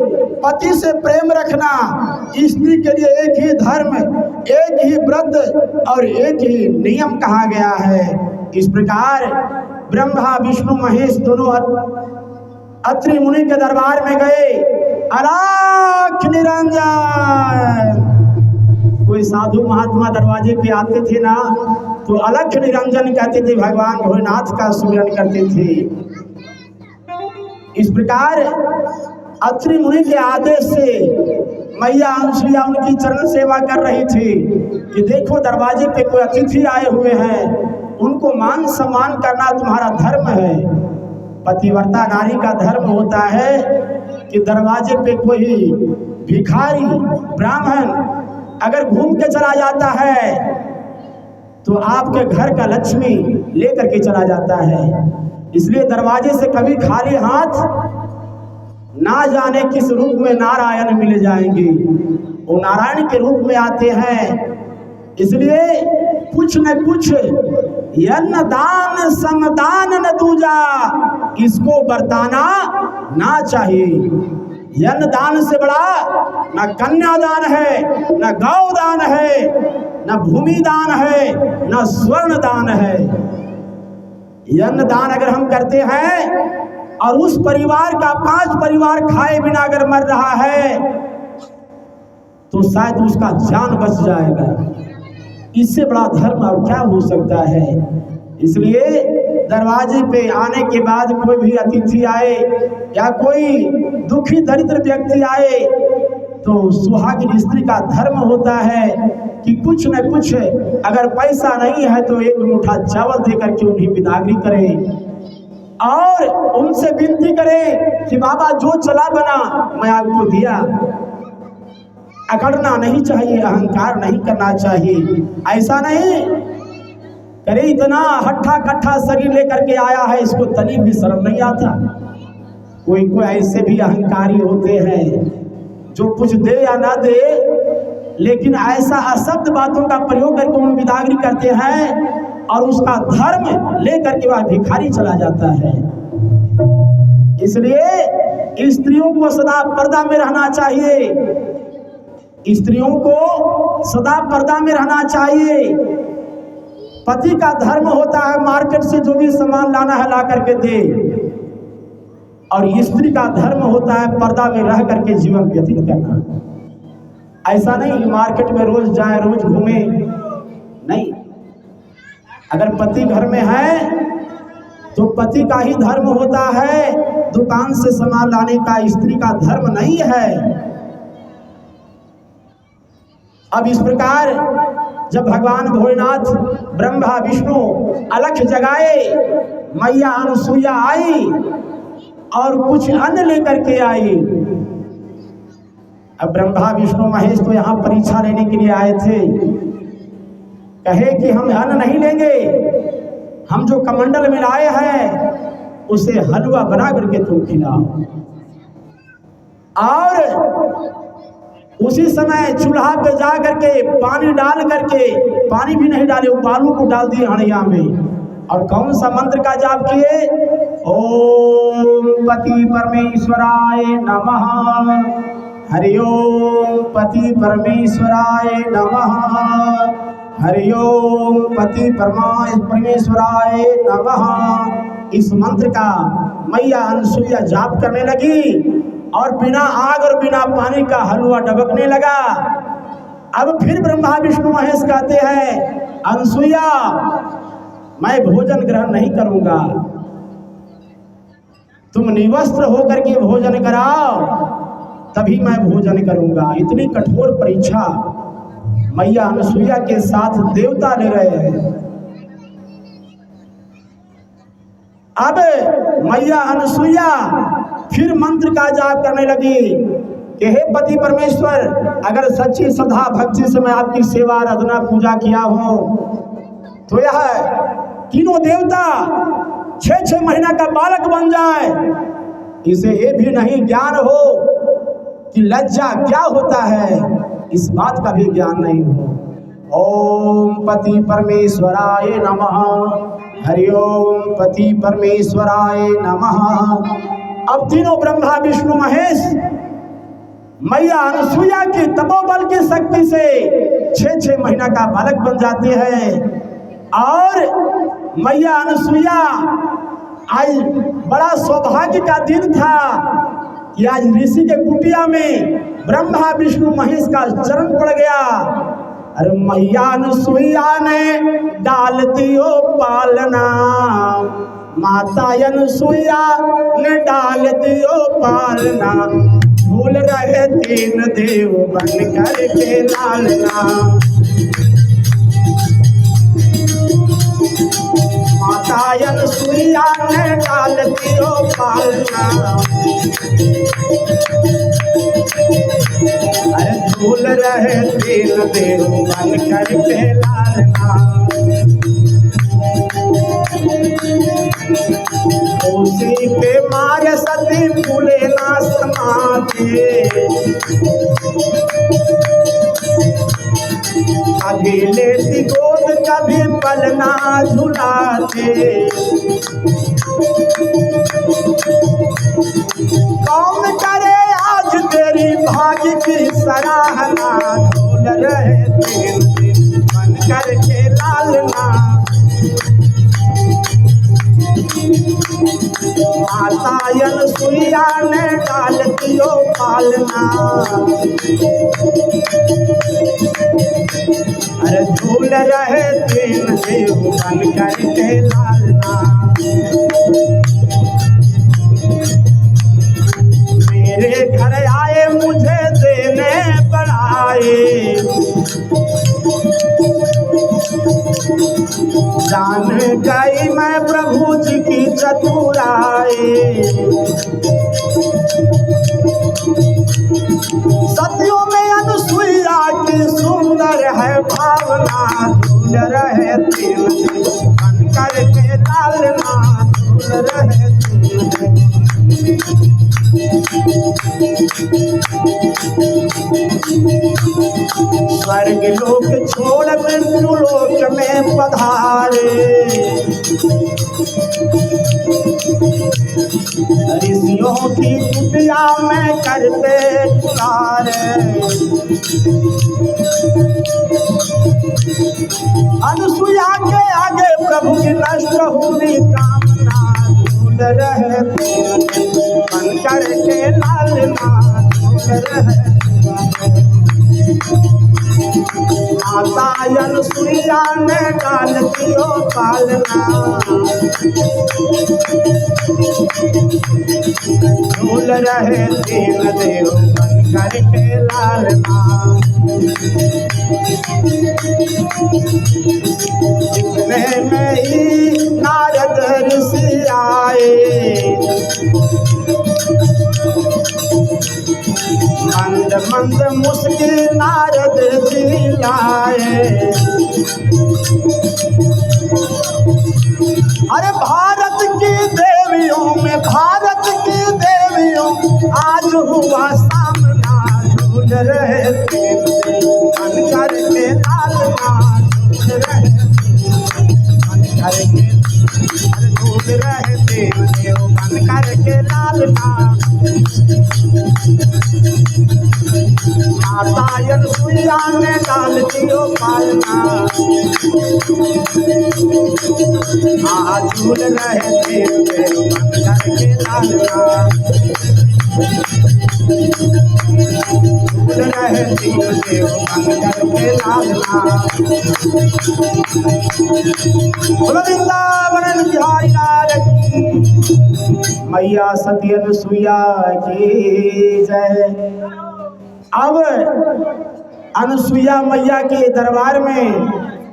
पति से प्रेम रखना स्त्री के लिए एक ही धर्म, एक ही व्रत और एक ही नियम कहा गया है। इस प्रकार ब्रह्मा विष्णु महेश दोनों अत्रि मुनि के दरबार में गए। अलख निरंजन साधु महात्मा दरवाजे पे आते थे ना, तो अलख निरंजन कहते थे, भगवान भोलेनाथ का सुमिरन करते थे। इस प्रकार अत्रि मुनि के आदेश से मैया अनुसुईया उनकी चरण सेवा कर रही थी कि देखो दरवाजे पे कोई अतिथि आए हुए हैं, उनको मान सम्मान करना तुम्हारा धर्म है। पतिव्रता नारी का धर्म होता है कि दरवाजे पे कोई भिखारी ब्राह्मण अगर घूम के चला जाता है तो आपके घर का लक्ष्मी लेकर के चला जाता है। इसलिए दरवाजे से कभी खाली हाथ ना जाने किस रूप में नारायण मिल जाएंगे, वो नारायण के रूप में आते हैं। इसलिए कुछ न कुछ यन्न दान समदान न दूजा, इसको बरताना ना चाहिए। यन्न दान से बड़ा न कन्यादान है, न गौ दान है, न भूमि दान है, न स्वर्ण दान है। यन्न दान अगर हम करते हैं और उस परिवार का 5 परिवार खाए बिना अगर मर रहा है तो शायद उसका जान बच जाएगा। इससे बड़ा धर्म और क्या हो सकता है। इसलिए दरवाजे पे आने के बाद कोई भी अतिथि आए या कोई दुखी दरिद्र व्यक्ति आए तो सुहागिन स्त्री का धर्म होता है कि कुछ न कुछ, अगर पैसा नहीं है तो 1 मुट्ठा चावल देकर के उन्हें विदागरी करें और उनसे विनती करें कि बाबा जो चला बना मैं आपको दिया। अकड़ना नहीं चाहिए, अहंकार नहीं करना चाहिए। ऐसा नहीं करे इतना हट्ठा कट्ठा शरीर लेकर के आया है, इसको तनी भी शर्म नहीं आता। कोई कोई ऐसे भी अहंकारी होते हैं जो कुछ दे या ना दे, लेकिन ऐसा अशब्द बातों का प्रयोग करके उन्हें विदागरी करते हैं और उसका धर्म लेकर के वह भिखारी चला जाता है। इसलिए स्त्रियों को सदा पर्दा में रहना चाहिए। स्त्रियों को सदा पर्दा में रहना चाहिए। पति का धर्म होता है मार्केट से जो भी सामान लाना है ला करके दे, और स्त्री का धर्म होता है पर्दा में रह करके जीवन व्यतीत करना। ऐसा नहीं मार्केट में रोज जाए रोज घूमे, नहीं। अगर पति घर में है तो पति का ही धर्म होता है दुकान से सामान लाने का, स्त्री का धर्म नहीं है। अब इस प्रकार जब भगवान भोलेनाथ ब्रह्मा विष्णु अलख जगाए, मैया अनुसुईया आई और कुछ अन्न लेकर के आई। अब ब्रह्मा विष्णु महेश तो यहाँ परीक्षा लेने के लिए आए थे। कहे कि हम अन्न नहीं लेंगे, हम जो कमंडल में लाए हैं उसे हलवा बना करके तुम खिलाओ। और उसी समय चूल्हा पे जा करके पानी डाल करके, पानी भी नहीं डाले, बालू को डाल दिए हड़िया में, और कौन सा मंत्र का जाप किए? ओम पति परमेश्वराय नमः, हरि ओम पति परमेश्वराय नमः, हरि ओम पति परमेश्वराय नमः। इस मंत्र का मैया अनुसुईया जाप करने लगी और बिना आग और बिना पानी का हलवा डबकने लगा। अब फिर ब्रह्मा विष्णु महेश कहते हैं, अनुसुईया मैं भोजन ग्रहण नहीं करूंगा, तुम निवस्त्र होकर के भोजन कराओ तभी मैं भोजन करूंगा। इतनी कठोर परीक्षा मैया अनुसुईया के साथ देवता ले रहे हैं। अब मैया अनुसुईया फिर मंत्र का जाप करने लगी कि हे पति परमेश्वर, अगर सच्ची श्रद्धा भक्ति से मैं आपकी सेवा आराधना पूजा किया हूं तो यह तीनों देवता 6-6 महीना का बालक बन जाए। इसे ये भी नहीं ज्ञान हो कि लज्जा क्या होता है, इस बात का भी ज्ञान नहीं हो। ओम पति परमेश्वराय नमः, हरि ओम पति परमेश्वराय नमः। अब तीनों ब्रह्मा विष्णु महेश मैया अनुसुईया की तपोबल की शक्ति से 6-6 महीना का बालक बन जाते हैं। और मैया अनुसुईया, आज बड़ा सौभाग्य का दिन था कि आज ऋषि के कुटिया में ब्रह्मा विष्णु महेश का चरण पड़ गया अरे मैया अनुसुईया ने डाल दियो पालना, माता अनुसुईया ने डाल दियो पालना, झूल रहे तीन देव बन कर के लालना। माता अनुसुईया ने डाल दियो पालना, अरे झूल रहे तीन देव बन कर के लालना। उसी के मारे सती फूले ना समाते, कभी लेती गोद कभी पलना झुलाते। कौन करे आज तेरी भाग्य की सराहना, झूल रहे तीन दिन बन कर के लालना। माता अनुसुईया ने डाल दियो पालना, अरे झूल रहे तीन देव बन कर के लालना। मेरे घर आए मुझे देने बढ़ाए, जान गई मैं प्रभु जी की चतुराई। सतियों में अनुसुईया की सुंदर है भावना, झूल रहे तीन बन कर के लालना, झूल रहे तीन। स्वर्ग लोक छोड़ मृत्यु लोक में पधारे, ऋषियों की कुटिया में करते पुकारे। अनुसुईया के आगे प्रभु की नष्ट हुई कामना, झूल रहे बन कर के लालना, झूल रहे। माता अनुसुईया ने डाल दियो पालना, झूल रहे तीन देव बन कर के लालना। इतने में ही नारद ऋषि आए, मंद मंद मुस्की नारद जी लाए। अरे भारत की देवियों में भारत की देवियों आज हुआ सामना, झूल रहे बन कर के लालना, झूल रहे बन कर के, अरे झूल रहे देव बन कर के लालना। माता अनुसुईया ने डाल दियो पालना, झूल रहे देव बन कर के लालना, झूल रहे देव बन कर के लालना। बोलो वृंदावन बिहारी लाल की, मैया सती अनुसुईया की जय। अब अनुसुईया मैया के दरबार में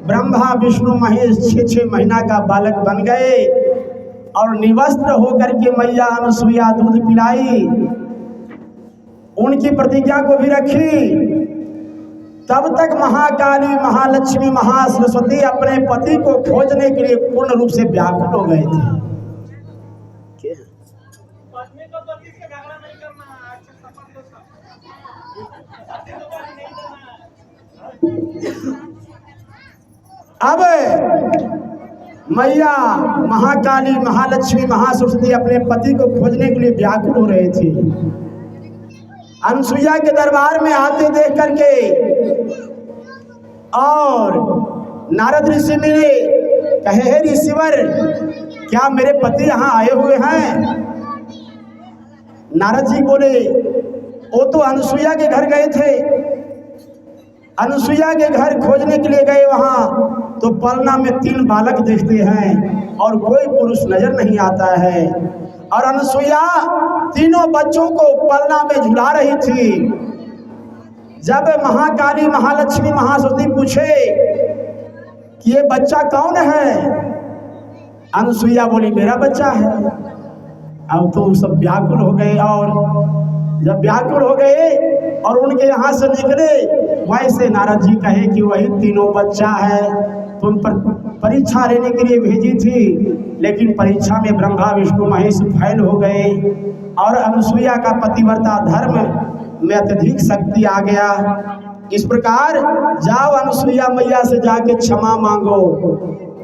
ब्रह्मा विष्णु महेश 6 महीना का बालक बन गए और निवस्त्र होकर के मैया अनुसुईया दूध पिलाई, उनकी प्रतिज्ञा को भी रखी। तब तक महाकाली महालक्ष्मी महासरस्वती अपने पति को खोजने के लिए पूर्ण रूप से व्याकुल हो गए थे। अब मैया महाकाली महालक्ष्मी महासरस्वती अपने पति को खोजने के लिए व्याकुल हो रहे थे। अनुसुईया के दरबार में आते देख करके और नारद ऋषि मिले, कहे हे ऋषिवर, क्या मेरे पति यहाँ आए हुए हैं? नारद जी बोले, वो तो अनुसुईया के घर गए थे। अनुसुईया के घर खोजने के लिए गए वहां तो पलना में 3 बालक देखते हैं और कोई पुरुष नजर नहीं आता है। और अनुसुईया तीनों बच्चों को पलना में झुला रही थी। जब महाकाली, महालक्ष्मी, महासती पूछे कि ये बच्चा कौन है, अनुसुईया बोली मेरा बच्चा है। अब तो सब व्याकुल हो गए, और जब व्याकुल हो गए और उनके यहाँ से निकले, वैसे नारद जी कहे कि वही तीनों बच्चा है। तुम पर परीक्षा लेने के लिए भेजी थी, लेकिन परीक्षा में ब्रह्मा विष्णु महेश फैल हो गए और अनुसुईया का पतिव्रता धर्म में अत्यधिक शक्ति आ गया। इस प्रकार जाओ अनुसुईया मैया से जाके क्षमा मांगो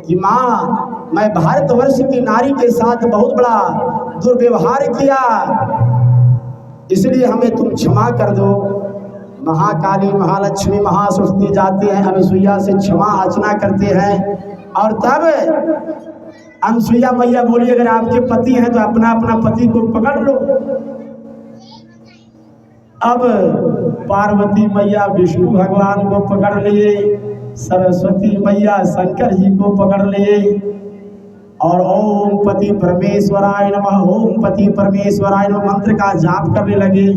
कि माँ, मैं भारतवर्ष की नारी के साथ बहुत बड़ा दुर्व्यवहार किया, इसलिए हमें तुम क्षमा कर दो। महाकाली, महालक्ष्मी, महासरस्वती जाते हैं, अनुसुईया से क्षमा याचना करते हैं। और तब अनुसुईया मैया बोली अगर आपके पति हैं तो अपना अपना पति को पकड़ लो। अब पार्वती मैया विष्णु भगवान को पकड़ लिए, सरस्वती मैया शंकर जी को पकड़ लिए और ओम पति परमेश्वराय नमः, ओम पति परमेश्वराय नमः मंत्र का जाप करने लगे।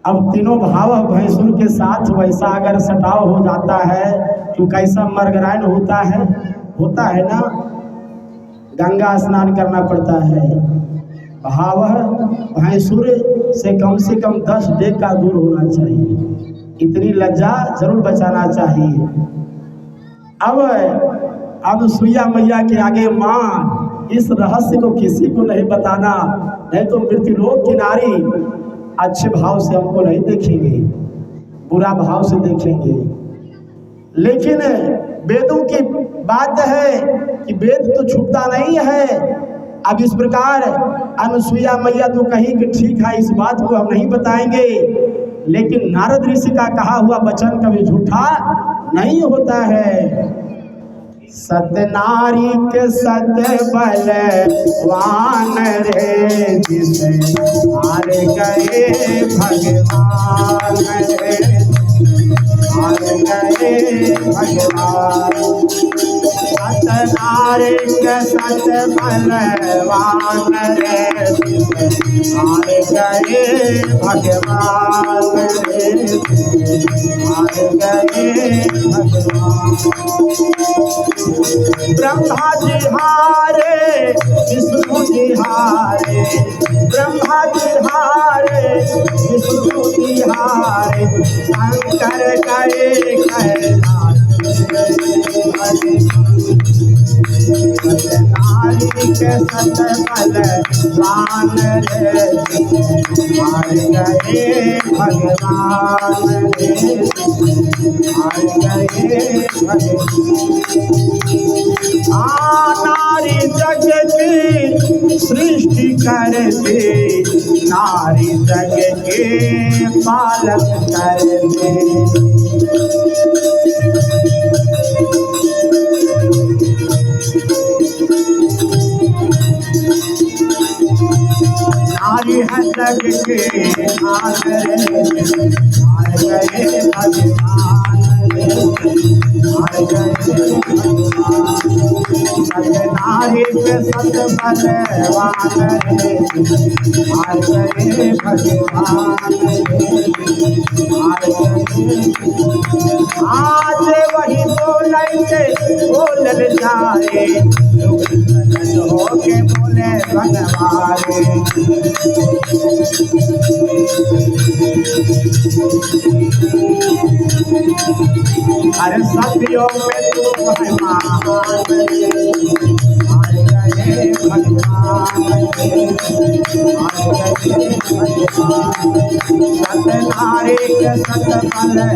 अब तीनों भाव भैंसुर के साथ वैसा अगर सटाव हो जाता है तो कैसा मर्गरायन होता है ना। गंगा स्नान करना पड़ता है। भाव भैंसुर से कम 10 डेग का दूर होना चाहिए। इतनी लज्जा जरूर बचाना चाहिए। अब अनुसुईया मैया के आगे माँ, इस रहस्य को किसी को नहीं बताना, नहीं तो मृत्युलोक की नारी अच्छे भाव से हमको नहीं देखेंगे, बुरा भाव से देखेंगे। लेकिन वेदों की बात है कि वेद तो छूटता नहीं है। अब इस प्रकार अनुसुईया मैया तो कही कि ठीक है, इस बात को हम नहीं बताएंगे, लेकिन नारद ऋषि का कहा हुआ वचन कभी झूठा नहीं होता है। सत्य नारी के सत्य बलवान रे, जिसे हार गए भगवान रे, हार गए भगवान। सत्य नारी के सत्य बलवान रे, हार गए भगवान रे, हार गए भगवान। ब्रह्मा जी हारे, विष्णु जी हारे, ब्रह्मा जी हारे, विष्णु जी हारे, शंकर गए कैलाश। नारी के सत बलवान रे, हार गए भगवान रे, हार गए भगवान। नारी जग की सृष्टि करते, नारी जग के पालन करते। नारी है जग के आदर, हार गए भगवान रे, हार गए भगवान। नारी के सत बलवान रे, हार गए भगवान रे, हार गए। आज वही बोलते बोलल जाए, होके बोले बनवारे। अरे सत्यों में तू है महान रे, हार गए भगवान रे, हार गए भगवान। सत्य नारी के सत बलवान रे,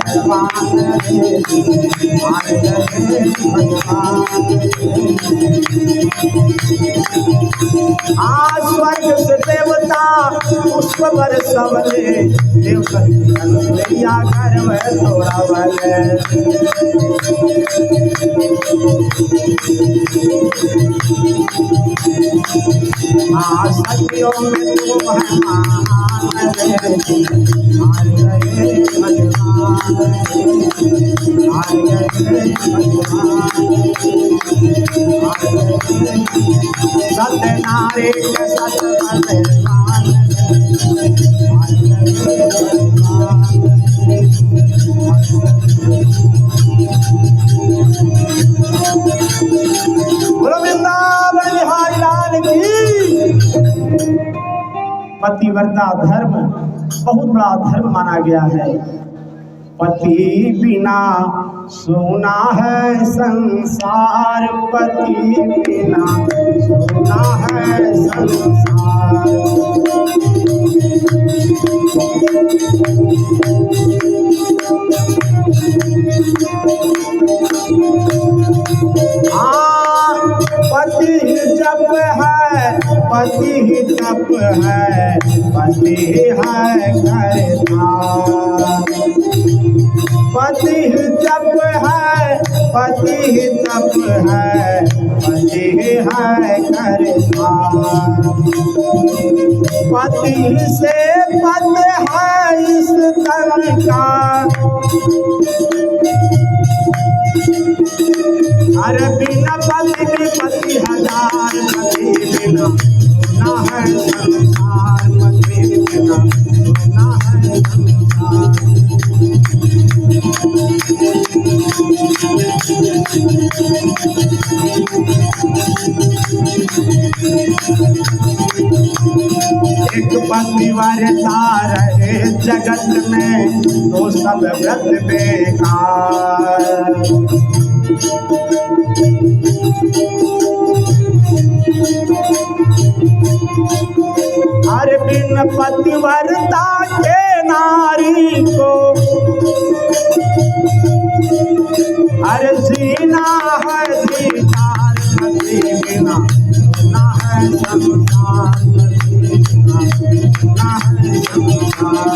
हार गए भगवान रे। स्वर्ग से देवता पुष्प बरसवले, देवता अनुसुईया गर्व तोड़वले। सत्यों में तू है महान रे, हार गए भगवान सत्य नारी के सत बलवान वृंदावन बिहारी लाल की। पतिव्रता धर्म बहुत बड़ा धर्म माना गया है। पति बिना सोना है संसार, पति बिना सोना है संसार। पति जप है, पति तप है, पति है करता। पति जप है, पति तप है, पति है करता। पति से पद है इस तन का, अरे बिना पति विपत्ति हजार। पति बिना सोना है संसार, पति बिना सोना है संसार। एक पतिव्रता रहे जगत में तो सब व्रत बेकार। अरे बिन पतिव्रता के नारी को, अरे जीना है दीदार। पति बिना सोना है संसार, पति बिना सोना है संसार।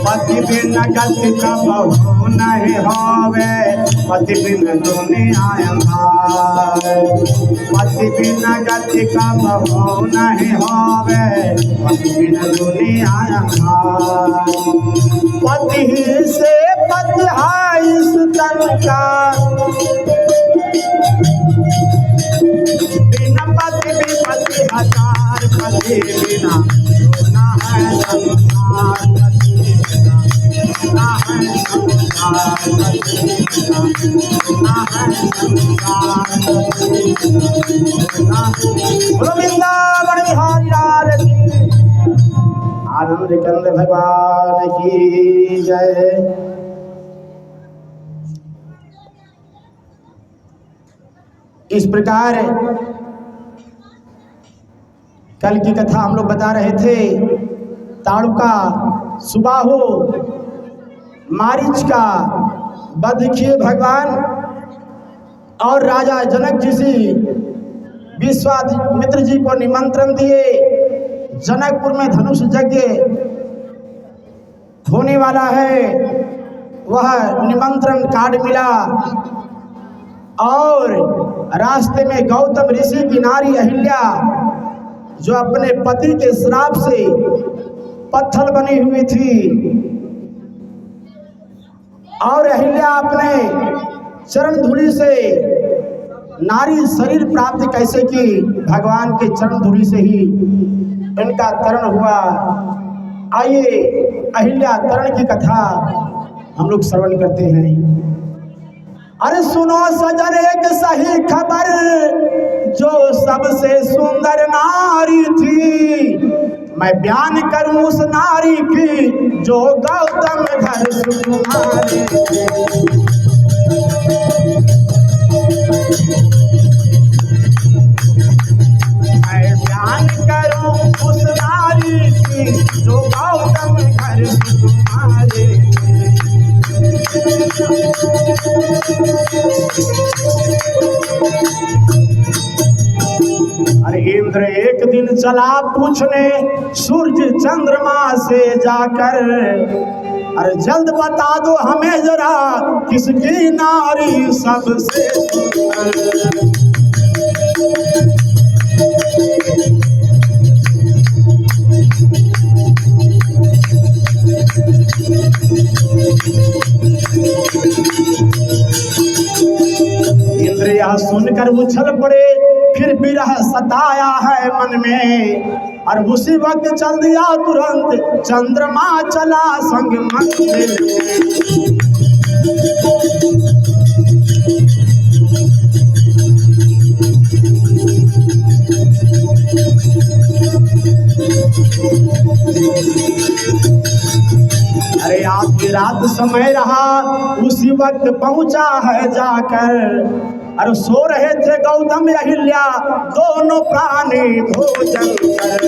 पति बिन गति कबहु नहीं होवे, पति बिन दुनिया अंधार। पति बिन गति कबहु नहीं होवे, पति बिन दुनिया अंधार। पति से पद है इस तन का, बिना पति विपत्ति हजार। पति बिना सोना है संसार, पति बिना सोना है संसार, पति बिना सोना है संसार, पति बिना सोना। वृंदावन बिहारी लाल की। आनंद कंद भगवान की जय। इस प्रकार कल की कथा हम लोग बता रहे थे। ताड़ुका सुबाहु मारीच का वध किए भगवान, और राजा जनक जी से विश्वामित्र जी को निमंत्रण दिए। जनकपुर में धनुष यज्ञ होने वाला है, वह निमंत्रण कार्ड मिला। और रास्ते में गौतम ऋषि की नारी अहिल्या, जो अपने पति के श्राप से पत्थर बनी हुई थी, और अहिल्या अपने चरण धूलि से नारी शरीर प्राप्त कैसे की, भगवान के चरण धूलि से ही इनका तरण हुआ। आइए अहिल्या तरण की कथा हम लोग श्रवण करते हैं। अरे सुनो सजन एक सही खबर, जो सबसे सुंदर नारी थी, मैं बयान करूं उस नारी की, जो गौतम घर सुकुमारी। मैं बयान करूं उस नारी की, जो गौतम घर सुकुमारी। अरे इंद्र एक दिन चला पूछने सूर्य चंद्रमा से जाकर, अरे जल्द बता दो हमें जरा, किसकी नारी सबसे सुंदर। इंद्रिया सुनकर उछल पड़े, फिर विरह सताया है मन में, और उसी वक्त चल दिया तुरंत चंद्रमा चला संग मंदिर में। अरे आधी रात समय रहा, उसी वक्त पहुंचा है जाकर, अरे सो रहे थे गौतम अहिल्या दोनों प्राणी भोजन कर।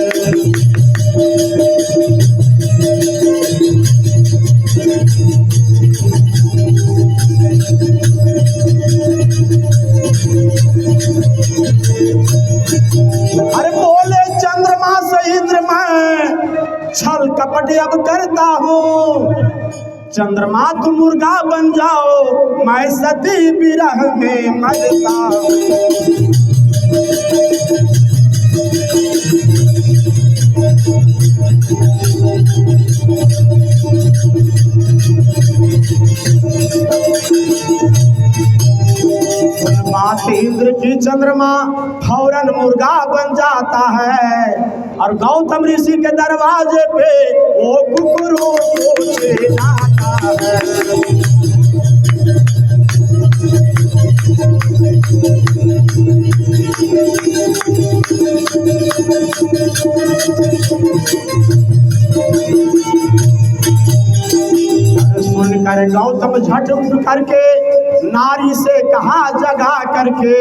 अरे बोले चंद्रमा से इंद्र मैं छल कपट अब करता हूँ, चंद्रमा तुम मुर्गा बन जाओ मैं सती विरह में मरता हूँ। बात इंद्र की चंद्रमा फौरन मुर्गा बन जाता है, और गौतम ऋषि के दरवाजे पे वो कुकरों को चिल्लाता है। सुनकर गौतम झट उठ करके नारी से कहा जगा करके,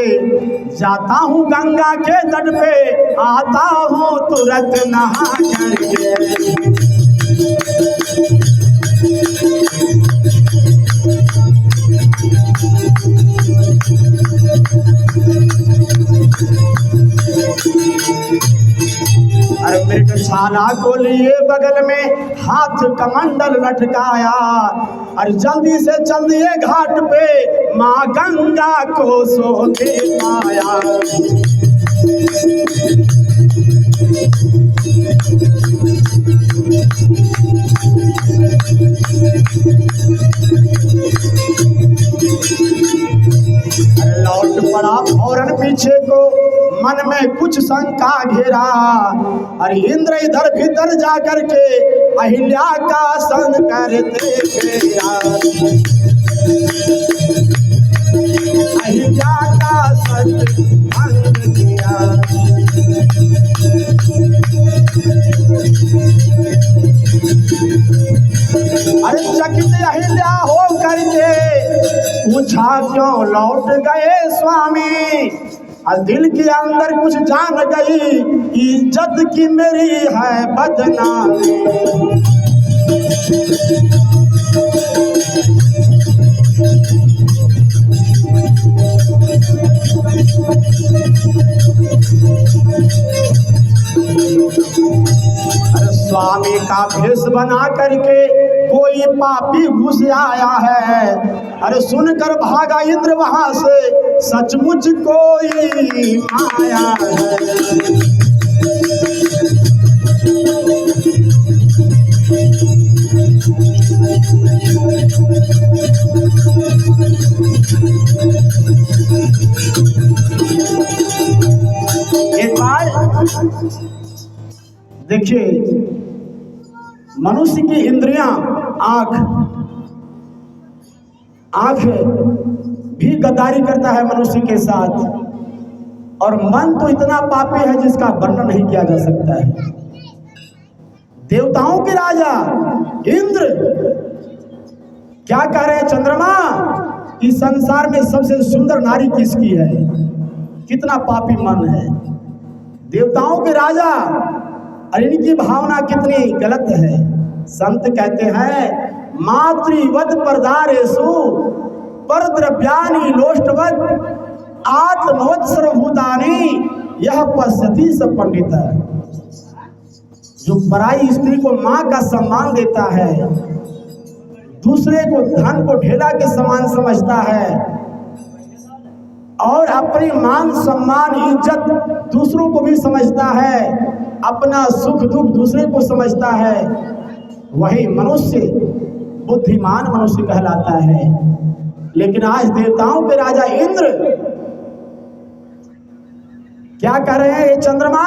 जाता हूँ गंगा के तट पे आता हूँ तुरंत नहा करके। अरे मृगशाला को लिए बगल में हाथ कमंडल लटकाया, और जल्दी से चल दिए घाट पे माँ गंगा को सो दे पाया। लौट पड़ा फौरन पीछे को, मन में कुछ शंका घेरा, और इंद्र इधर भीतर जा करके अहिल्या का संग करते गया। अहिल्या का संग भंग किया। अरे चकित अहिल्या हो करके पूछा क्यों लौट गए स्वामी, और दिल के अंदर कुछ जान गई इज्जत की मेरी है बदनामी। स्वामी का भेष बना करके कोई पापी घुस आया है, अरे सुनकर भागा इंद्र वहां से सचमुच कोई माया है। एक बार देखिए, मनुष्य की इंद्रियां आंख भी गद्दारी करता है मनुष्य के साथ, और मन तो इतना पापी है जिसका वर्णन नहीं किया जा सकता है। देवताओं के राजा इंद्र क्या कह रहे हैं, चंद्रमा इस संसार में सबसे सुंदर नारी किसकी है, कितना पापी मन है। देवताओं के राजा, अरे इनकी भावना कितनी गलत है। संत कहते हैं मातृवत परदारेषु परद्रव्यानि लोष्टवत आत्मवत सर्वभूतानि यह पश्यति स पंडित। जो पराई स्त्री को माँ का सम्मान देता है, दूसरे को धन को ढेला के समान समझता है, और अपनी मान सम्मान इज्जत दूसरों को भी समझता है, अपना सुख दुख दूसरे को समझता है, वही मनुष्य बुद्धिमान मनुष्य कहलाता है। लेकिन आज देवताओं के राजा इंद्र क्या कह रहे हैं? चंद्रमा,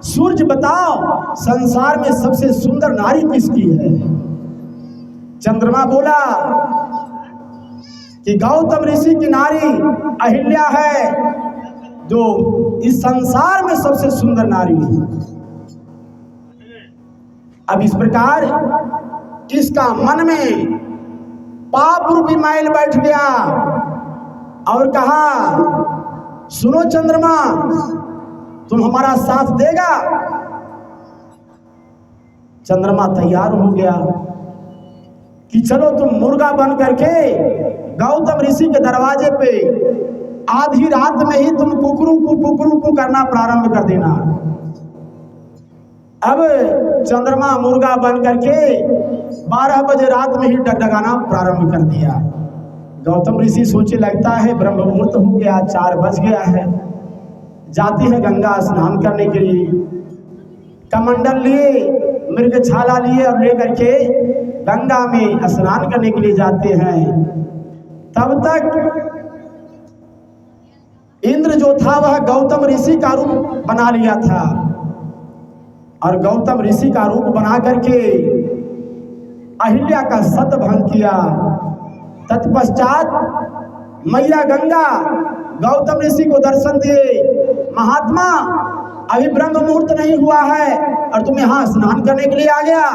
सूर्य, बताओ संसार में सबसे सुंदर नारी किसकी है? चंद्रमा बोला कि गौतम ऋषि की नारी अहिल्या है, जो इस संसार में सबसे सुंदर नारी है। अब इस प्रकार इसका मन में पाप रूपी मैल बैठ गया और कहा, सुनो चंद्रमा, तुम हमारा साथ देगा? चंद्रमा तैयार हो गया कि चलो तुम मुर्गा बन करके गौतम ऋषि के दरवाजे पे आधी रात में ही तुम कुकरू करना प्रारंभ कर देना। अब चंद्रमा मुर्गा बन करके 12 बजे रात में ही डगडगाना प्रारंभ कर दिया। गौतम ऋषि सोचे, लगता है ब्रह्म मुहूर्त हो गया, 4 बज गया है। जाती है गंगा स्नान करने के लिए, कमंडल लिए, मृगछाला लिए और लेकर के गंगा में स्नान करने के लिए जाते हैं। तब तक इंद्र जो था वह गौतम ऋषि का रूप बना लिया था और गौतम ऋषि का रूप बना करके अहिल्या का सतभंग किया। तत्पश्चात मैया गंगा गौतम ऋषि को दर्शन दिए, महात्मा अभी ब्रह्म मुहूर्त नहीं हुआ है और तुम यहाँ स्नान करने के लिए आ गया,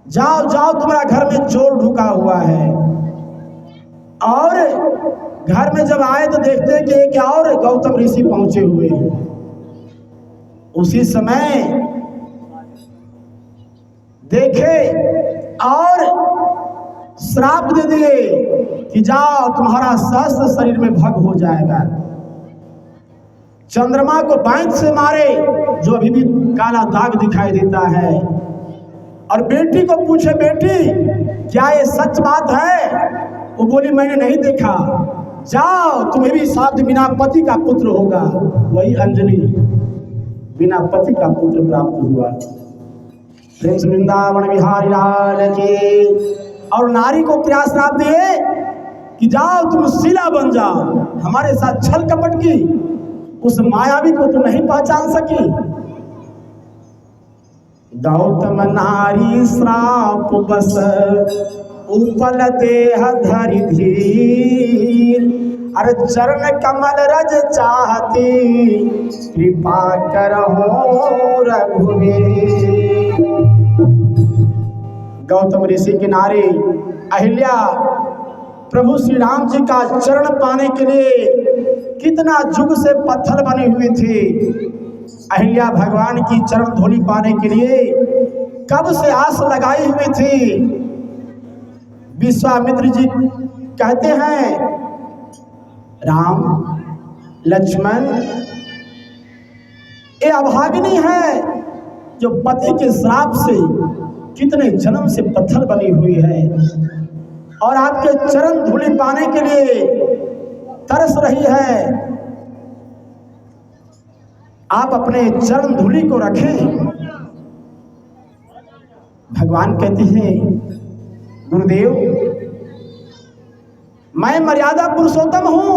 जाओ जाओ, तुम्हारा घर में चोर ढुका हुआ है। और घर में जब आए तो देखते कि एक और गौतम ऋषि पहुंचे हुए हैं। उसी समय देखे और श्राप दे दिए कि जाओ, तुम्हारा सहस्त्र शरीर में भग हो जाएगा। चंद्रमा को बैंक से मारे, जो अभी भी काला दाग दिखाई देता है, और बेटी को पूछे, बेटी क्या ये सच बात है? वो बोली, मैंने नहीं देखा। जाओ, तुम्हें भी साथ बिना पति का पुत्र होगा। वही अंजलि बिना पति का पुत्र प्राप्त हुआ। प्रेम से वृंदावन बिहारी लाल की। और नारी को क्या श्राप दिए कि जाओ तुम शीला बन जाओ, हमारे साथ छल कपट की उस मायावी को तुम नहीं पहचान सकी। गौतम नारी श्राप बस उपल देह धरि धीर, अरे चरण कमल रज चाहती कृपा करहो रघुवीर। गौतम ऋषि की नारी अहिल्या प्रभु श्री राम जी का चरण पाने के लिए कितना जुग से पत्थर बनी हुई थी। अहिल्या भगवान की चरण धूलि पाने के लिए कब से आस लगाई हुई थी। विश्वामित्र जी कहते हैं, राम लक्ष्मण ये अभागिनी है जो पति के श्राप से कितने जन्म से पत्थर बनी हुई है और आपके चरण धूलि पाने के लिए तरस रही है। आप अपने चरण धूलि को रखें। भगवान कहते हैं, गुरुदेव मैं मर्यादा पुरुषोत्तम हूं,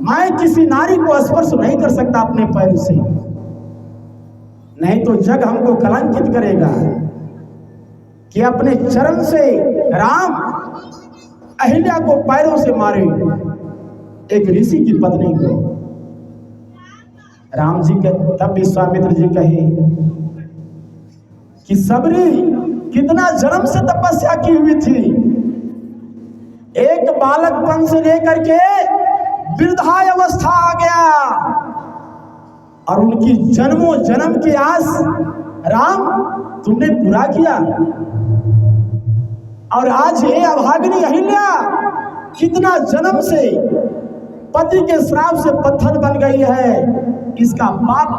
मैं किसी नारी को स्पर्श नहीं कर सकता अपने पैर से, नहीं तो जग हमको कलंकित करेगा कि अपने चरण से राम अहिल्या को पैरों से मारे, एक ऋषि की पत्नी को। राम जी के तब विश्वामित्र जी कहे कि सबरी कितना जन्म से तपस्या की हुई थी, एक बालकपन से लेकर के वृद्धाय अवस्था आ गया और उनकी जन्मों जन्म की आस राम तुमने पूरा किया। और आज ये अभागिनी अहिल्या कितना जन्म से पति के श्राप से पत्थर बन गई है, इसका पाप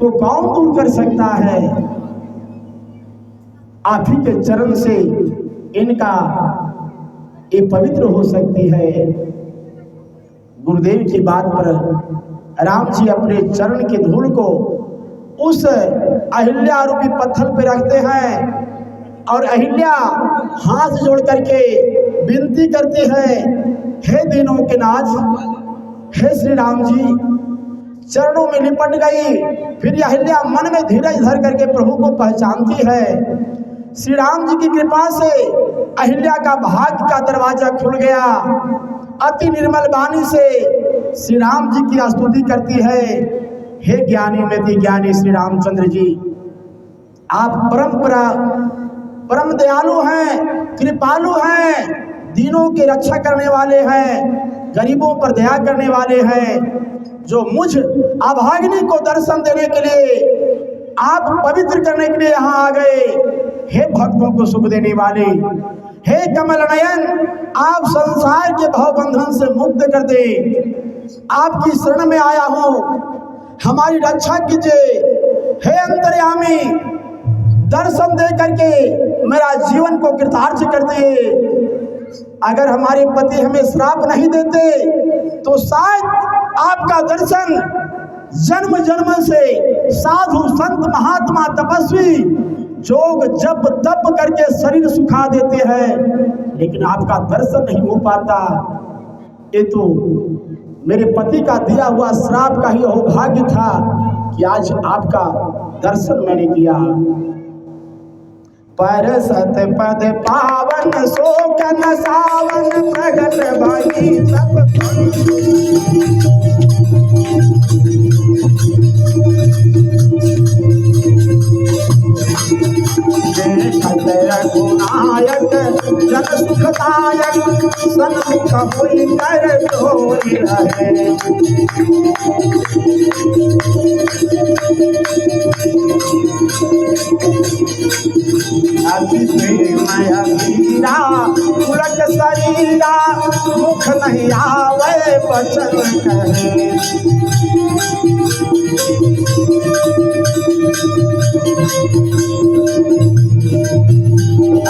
को कौन दूर कर सकता है? आप ही के चरण से इनका ये पवित्र हो सकती है। गुरुदेव की बात पर राम जी अपने चरण की धूल को उस अहिल्या रूपी पत्थर पे रखते हैं और अहिल्या हाथ जोड़ करके विनती करती है, हे दीनों के नाथ, हे श्री राम जी। चरणों में लिपट गई। फिर अहिल्या मन में धीरज धर करके प्रभु को पहचानती है। श्री राम जी की कृपा से अहिल्या का भाग्य का दरवाजा खुल गया। अति निर्मल वाणी से श्री राम जी की स्तुति करती है, हे ज्ञानी मेति ज्ञानी श्री रामचंद्र जी, आप परम दयालु हैं, कृपालु हैं, दीनों की रक्षा करने वाले हैं, गरीबों पर दया करने वाले हैं। जो मुझ अभागिनी को दर्शन देने के लिए आप पवित्र करने के लिए यहाँ आ गए, हे भक्तों को सुख देने वाले, हे कमल नयन, आप संसार के भव बंधन से मुक्त कर दे। आपकी शरण में आया हूँ, हमारी रक्षा कीजिए। हे अंतर्यामी, दर्शन दे करके मेरा जीवन को कृतार्थ कर दे। अगर हमारे पति हमें श्राप नहीं देते तो शायद आपका दर्शन जन्म जन्म से साधु संत महात्मा तपस्वी जोग जप तप करके शरीर सुखा देते हैं, लेकिन आपका दर्शन नहीं हो पाता। ये तो मेरे पति का दिया हुआ श्राप का ही अभाग्य था कि आज आपका दर्शन मैंने किया। परसत पद पावन शोकन सावन प्रगट भई सब रघुनायक जन सुखदायक सन्मुख होई कर ढोई रहे। अति प्रेमय वीरा पुलक शरीरा मुख नहीं आवे वचन कहे।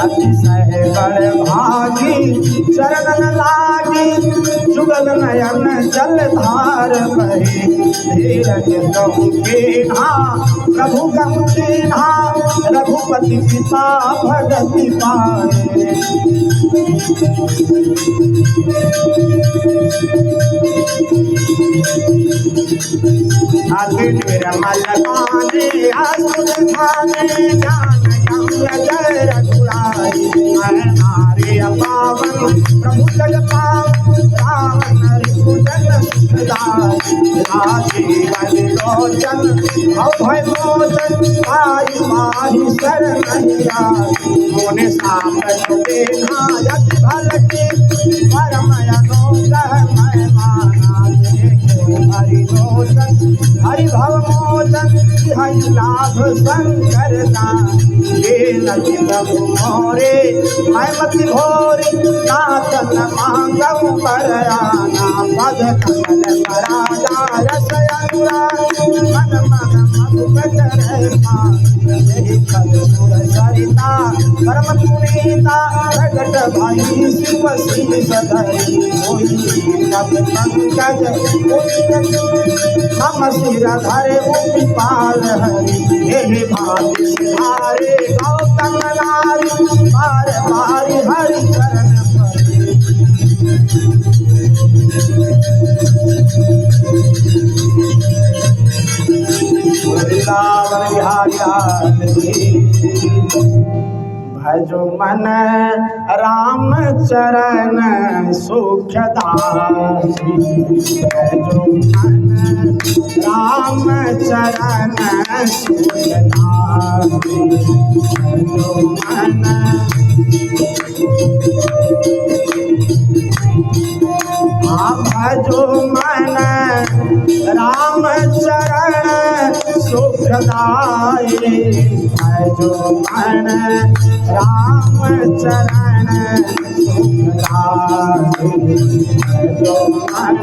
अतिशय बड़ भागी चरण लागी जुगल नयन जल धार बहे। धीरज कहूँ केन्हा प्रभु कहूँ चीन्हा रघुपति पिता भगति पाए। अति निर्मल वाणी अस्तुत भाने ज्ञान जय रघुराई। मैं नारी पावन प्रभु जग पावन राम रिपुजन सुखदाई। राजीवन लोचन अभय मोचन पाई माही शरण मोने सामर्थ देना यति भलके परम अनुग्रह मैं माना देखे। हरि लोचन हरि भव मोचन हरि लाभ शंकर दान। ये नदी प्रभु मोरे मैं मति भोरी नाथन मांगऊ पर आना। पद कमल पराजा रस अनुराग मन मन मधुबन रहे पान। यही पद सुर सरिता परम पुनीता प्रगट भई शिव शीश धरी। होई तब पंकज मम सिर धरे गोपीपाल हरि। यही भाति सिधारे गौतम नारी बार बारी हरि चरण परे। वृंदावन बिहारी भजो मन राम चरण सुखदाई। भजो मन राम चरण सुखदाई। भजो मन भजो मन राम चरण सुखदाई। भजो मन राम चरण सुखदाई। भजो मन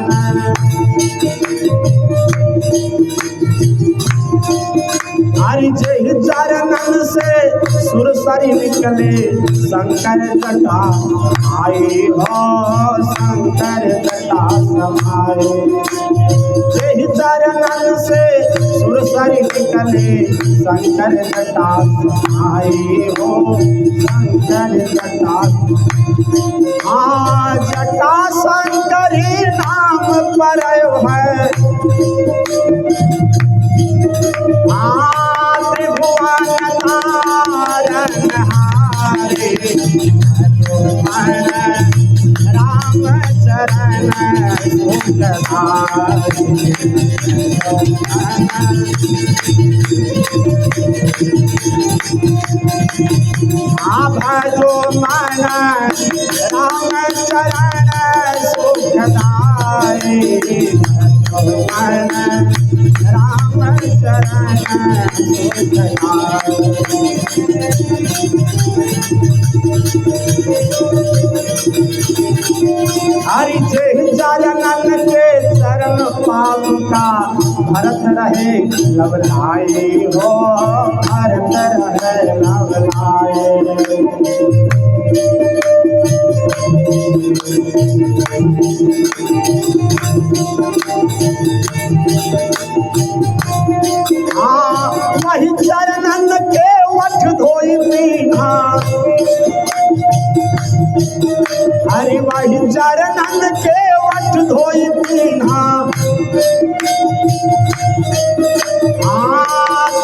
हरि जय चरणन से सुर सुरसरी निकले शंकर जटा आई हो शंकर जटा समाए। यही चरणन से सुरसरी निकले शंकर जटा समाई हो शंकर जटा। हाँ जटा शंकरी नाम पर है त्रिभुवन तारण हारे राम चरण सुखधारी। भजो मन राम चरण सुखदाई। भजो मन राम चरण सुखदाई। हरि जय चरणन के चरण पावका भरत रहे लवलाए हो भरत रहे लवलाए। वही चरणन के वठ धोई पीना। हरि वही चरणन के वठ धोई पीना।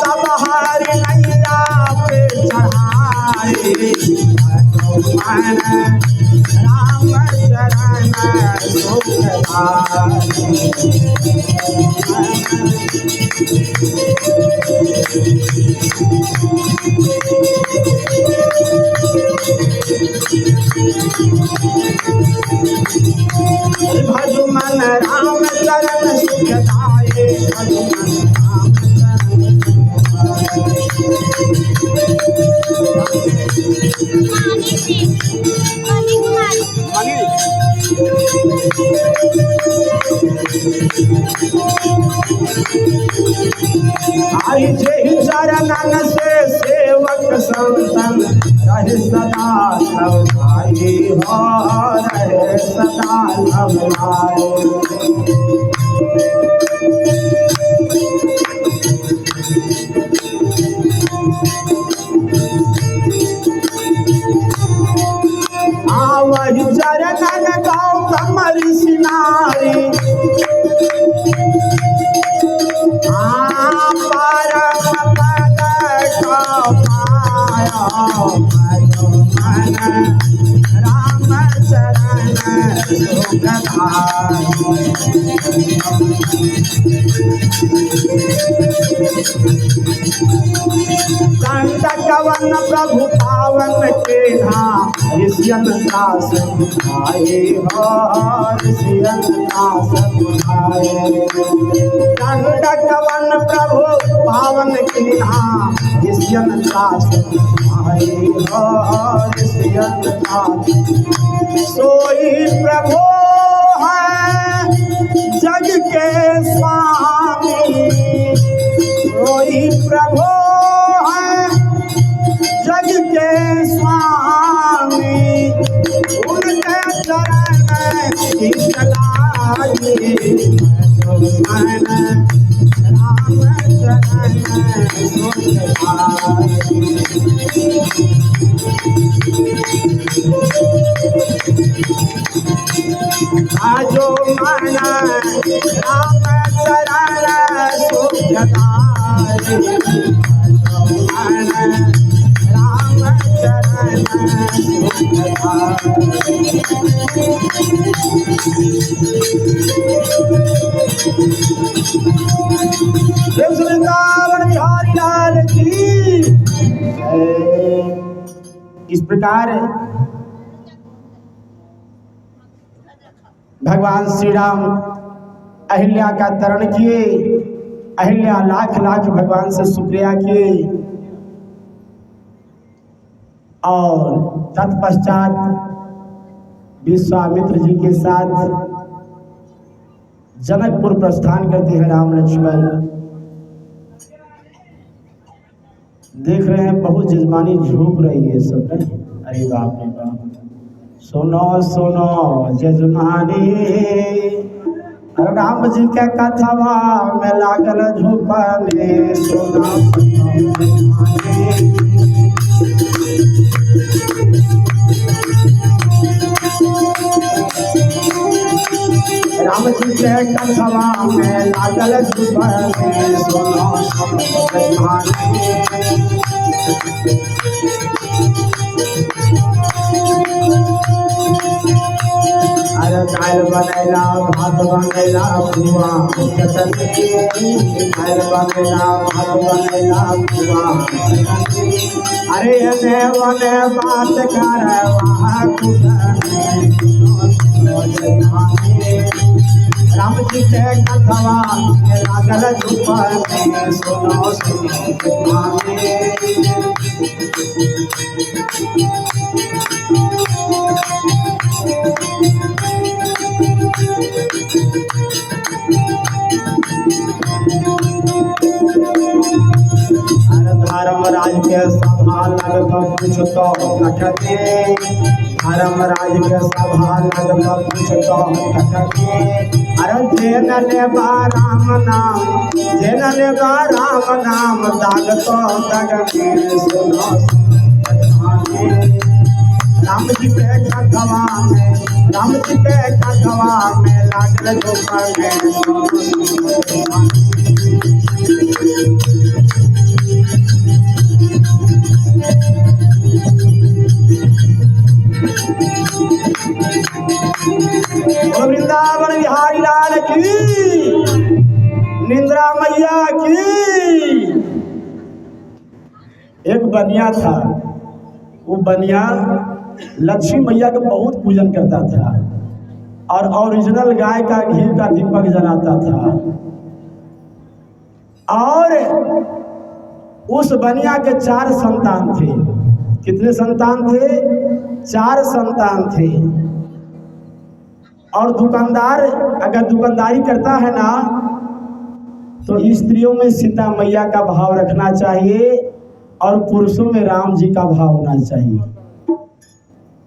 तब हरि नैया पे चढ़ाए। मन राम चरण सुखदाई। भजो मन राम चरण सुखदाई। भजो मन राम चरण आई। जय चरणन से सेवक संतन रहे सदा लवलाए हो रहे सदा लवलाए। वही चरणन गौतम ऋषि नारी। परम पद को पाया। भजो मन राम चरण सुखदाई। कंटकवन प्रभु पावन के धाम ऋषियन दास बुझाए हो ऋषियन दास बुझाए। कंटकवन प्रभु पावन के धाम ऋषियन दास बुझाए हो ऋषियन दास। सोई प्रभु है जग के स्वामी। सोई प्रभु है जग के स्वामी। उनके चरण की चलाई। मन राम चरण सुखदाई। भजो मन राम चरण सुखदाई। भजो मन राम चरण सुखदाई। वृंदावन बिहारी लाल की। इस प्रकार भगवान श्री राम अहिल्या का तरण किए। अहिल्या लाख लाख भगवान से शुक्रिया किए और तत्पश्चात विश्वामित्र जी के साथ जनकपुर प्रस्थान करते हैं राम लक्ष्मण। देख रहे हैं बहुत जजमानी झूक रही है सब नहीं। अरे बाप रे बाप, सुनो सुनो जजमानी, राम जी के कथवा में लागल झूपने, सुनो राम जी के कथवा में लागल झूपने, सुनो जजमानी। अरे दाल बनैला भात बनैला बुआ चटनी, दाल बनैला भात बनैला बुआ चटनी। अरे एने वने बात करे वहाँ राम जी के कथवा में लागल झूपने, सुनो सुनो धर्मराज के सभा लगत पूछतो कथके, धर्मराज के सभा लगत पूछतो कथके। अरे जेन लेबा राम नाम, जेन लेबा राम नाम, दागतो दगने, सुनो राम जी के कथवा में, राम जी के कथवा में लागल झूपने, सुनो वृंदावन बिहारी लाल की, निंद्रा मैया की। एक बनिया था, वो बनिया लक्ष्मी मैया का बहुत पूजन करता था और ओरिजिनल गाय का घी का दीपक जलाता था। और उस बनिया के 4 संतान थे। कितने संतान थे? 4 संतान थे। और दुकानदार अगर दुकानदारी करता है ना, तो स्त्रियों में सीता मैया का भाव रखना चाहिए और पुरुषों में राम जी का भाव होना चाहिए।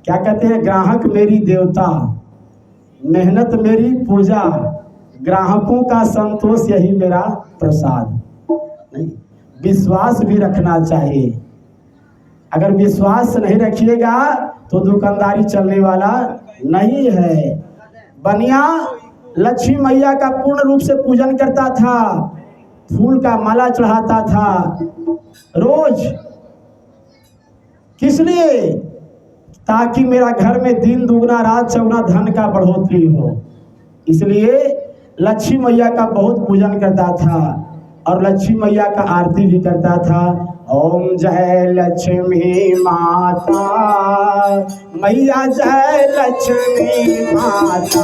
क्या कहते हैं? ग्राहक मेरी देवता, मेहनत मेरी पूजा, ग्राहकों का संतोष यही मेरा प्रसाद। नहीं, विश्वास भी रखना चाहिए। अगर विश्वास नहीं रखिएगा तो दुकानदारी चलने वाला नहीं है। बनिया लक्ष्मी मैया का पूर्ण रूप से पूजन करता था, फूल का माला चढ़ाता था रोज। किस लिए? ताकि मेरा घर में दिन दुगना रात चौगुना धन का बढ़ोतरी हो। इसलिए लक्ष्मी मैया का बहुत पूजन करता था और लक्ष्मी मैया का आरती भी करता था। ओम जय लक्ष्मी माता, मैया जय लक्ष्मी माता,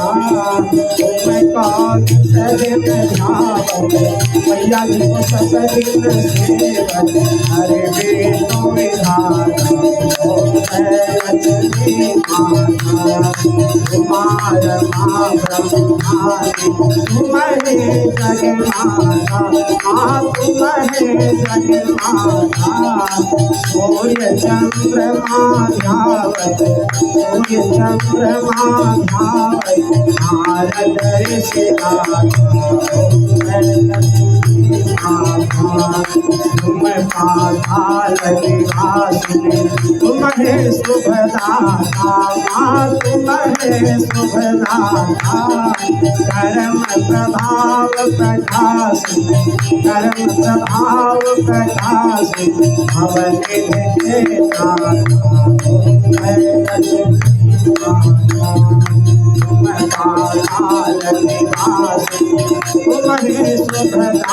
तुम्हें कौन सदिन ध्यावत, मैया जी को सदिन सेवत, हरे विष्णु विधाता। ओम जय लक्ष्मी माता, कुमार माँ ब्रह्मानी, तुम्हें जगमाता, माँ तुम्हें जगमाता। सूर्य चंद्रमा ध्यावत, सूर्य चंद्रमा ध्यावत, नारद ऋषि तुम्हें पाताल निवासिनी, तुम्हें शुभदाता, माँ तुम्हें शुभदाता। कर्म प्रभाव प्रकाश, कर्म प्रभाव प्रकाश, भवन के तुम्हें शुभदाता,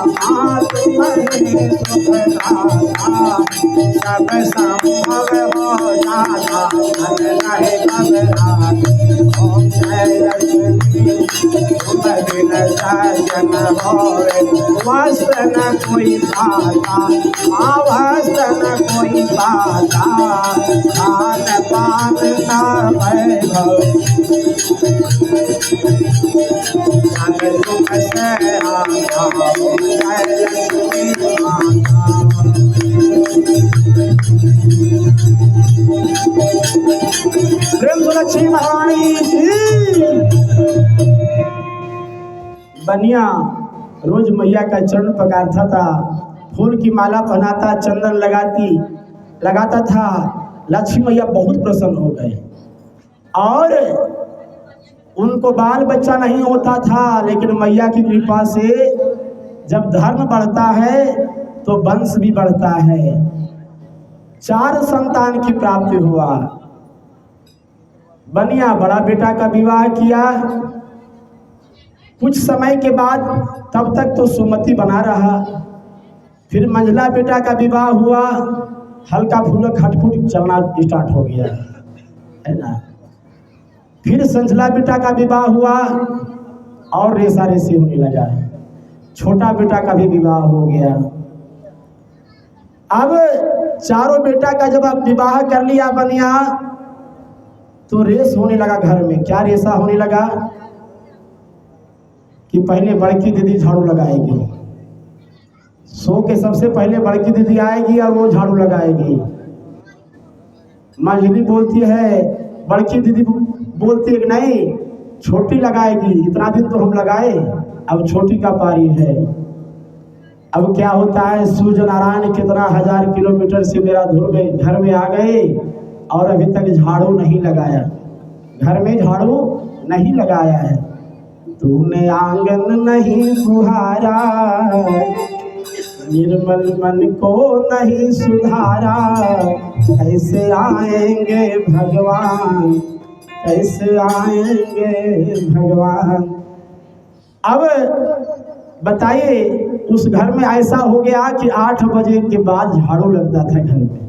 माँ तुम्हें शुभदाता। सब संभव हो जाता, मन नहीं घबराता। ओम जय लक्ष्मी, तुम बिन सजन होवे, वस्त्र न कोई पाता, माँ वस्त्र न कोई पाता। खान पान न वैभव, जग दुख से आता। जय लक्ष्मी माता। प्रेम से लक्ष्मी महारानी की। बनिया रोज मैया का चरण पकारता था, फूल की माला पहनाता, चंदन लगाता था। लक्ष्मी मैया बहुत प्रसन्न हो गए और उनको बाल बच्चा नहीं होता था, लेकिन मैया की कृपा से जब धर्म बढ़ता है तो वंश भी बढ़ता है। 4 संतान की प्राप्ति हुआ। बनिया बड़ा बेटा का विवाह किया। कुछ समय के बाद तब तक तो सुमति बना रहा। फिर मंझला बेटा का विवाह हुआ, हल्का फुल्का खटखुट चलना स्टार्ट हो गया, है ना। फिर संझला बेटा का विवाह हुआ और रेसा रेसी होने लगा। छोटा बेटा का भी विवाह हो गया। अब चारों बेटा का जब आप विवाह कर लिया बनिया, तो रेस होने लगा घर में। क्या रेसा होने लगा कि पहले बड़की दीदी झाड़ू लगाएगी, सो के सबसे पहले बड़की दीदी आएगी और वो झाड़ू लगाएगी। मंझली बोलती है, बड़की दीदी बोलती है नहीं, छोटी लगाएगी, इतना दिन तो हम लगाए, अब छोटी का पारी है। अब क्या होता है, सूर्य नारायण कितना 1000 किलोमीटर से मेरा घर में आ गए और अभी तक झाड़ू नहीं लगाया, घर में झाड़ू नहीं लगाया है। तूने आंगन नहीं बुहारा, निर्मल मन को नहीं सुधारा, कैसे आएंगे भगवान, कैसे आएंगे भगवान। अब बताइए, उस घर में ऐसा हो गया कि 8 बजे के बाद झाड़ू लगता था घर में।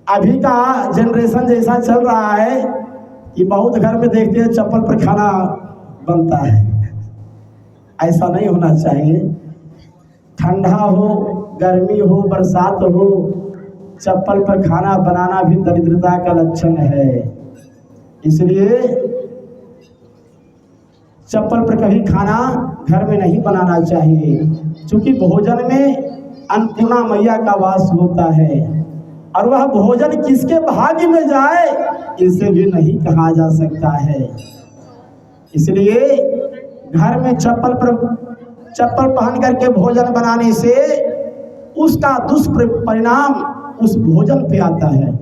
अभी का जनरेशन जैसा चल रहा है कि बहुत घर में देखते हैं चप्पल पर खाना बनता है। ऐसा नहीं होना चाहिए। ठंडा हो, गर्मी हो, बरसात हो, चप्पल पर खाना बनाना भी दरिद्रता का लक्षण है। इसलिए चप्पल पर कभी खाना घर में नहीं बनाना चाहिए, क्योंकि भोजन में अन्नपूर्णा मैया का वास होता है और वह भोजन किसके भाग्य में जाए इसे भी नहीं कहा जा सकता है। इसलिए घर में चप्पल पहन करके भोजन बनाने से उसका दुष्परिणाम उस भोजन पे आता है।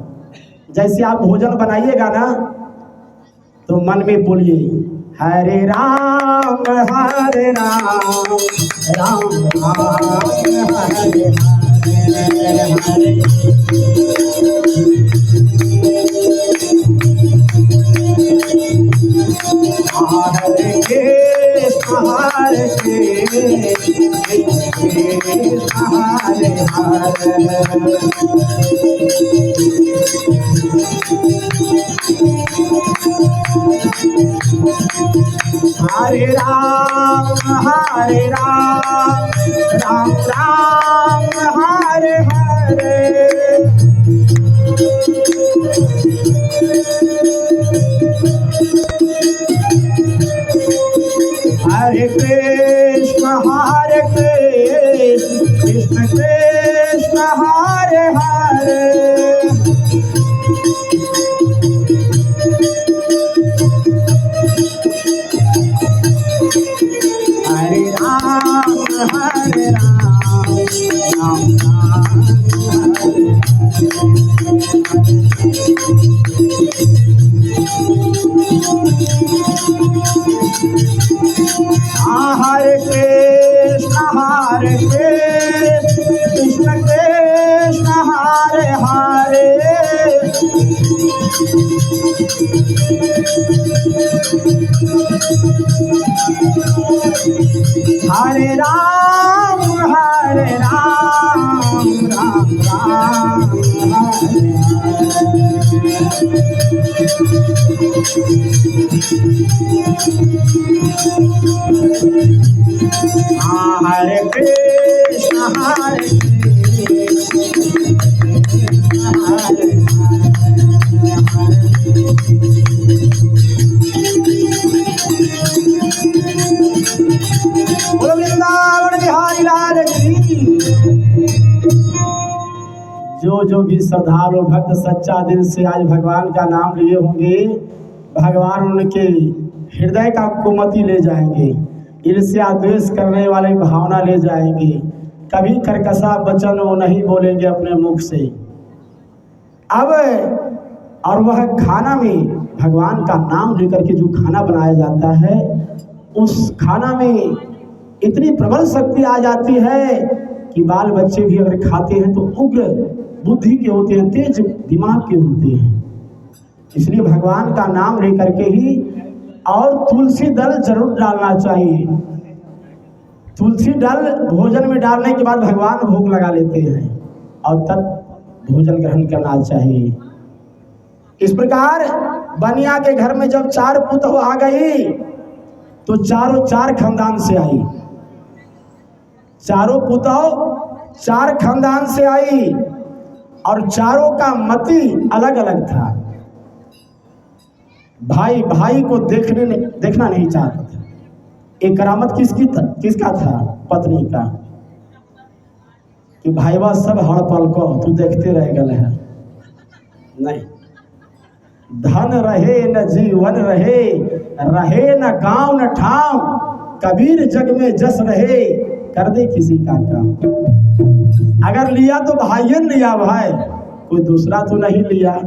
जैसे आप भोजन बनाइएगा ना, तो मन में बोलिए हरे राम हरे राम, राम राम हरे हरे हरे। हरे कृष्ण हरे कृष्ण हरे हरे। हरे राम राम राम हरे हरे। हरे कृष्ण कृष्ण कृष्ण हरे हरे। हरे राम राम राम हरे। हरे कृष्ण कृष्ण हरे हरे। हरे राम राम राम हरे हरे कृष्ण हरे बोलो वृंदावन बिहारी लाल की। जो जो भी श्रद्धालु भक्त सच्चा दिल से आज भगवान का नाम लिए होंगे, भगवान उनके हृदय का कुमति ले जाएंगे, ईर्ष्या द्वेष करने वाली भावना ले जाएंगे, कभी कर्कशा वचन वो नहीं बोलेंगे अपने मुख से। अब और वह खाना में भगवान का नाम लेकर के जो खाना बनाया जाता है, उस खाना में इतनी प्रबल शक्ति आ जाती है कि बाल बच्चे भी अगर खाते हैं तो उग्र बुद्धि के होते हैं, तेज दिमाग के होते हैं। इसलिए भगवान का नाम लेकर के ही, और तुलसी दल जरूर डालना चाहिए। तुलसी दल भोजन में डालने के बाद भगवान भोग लगा लेते हैं और तब भोजन ग्रहण करना चाहिए। इस प्रकार बनिया के घर में जब 4 पुतोह आ गई तो चारों 4 खानदान से आई। चारों पुतोह 4 खानदान से आई और चारों का मति अलग अलग था। भाई भाई को देखना नहीं चाहता था। एक करामत किसका था? पत्नी का, कि भाईवा सब हड़पल को तू देखते रह गए है। नहीं, धन रहे न जीवन रहे, रहे न गांव न ठाव, कबीर जग में जस रहे, कर दे किसी का काम। अगर लिया तो भाइयों ने लिया भाई, कोई दूसरा तो नहीं लिया।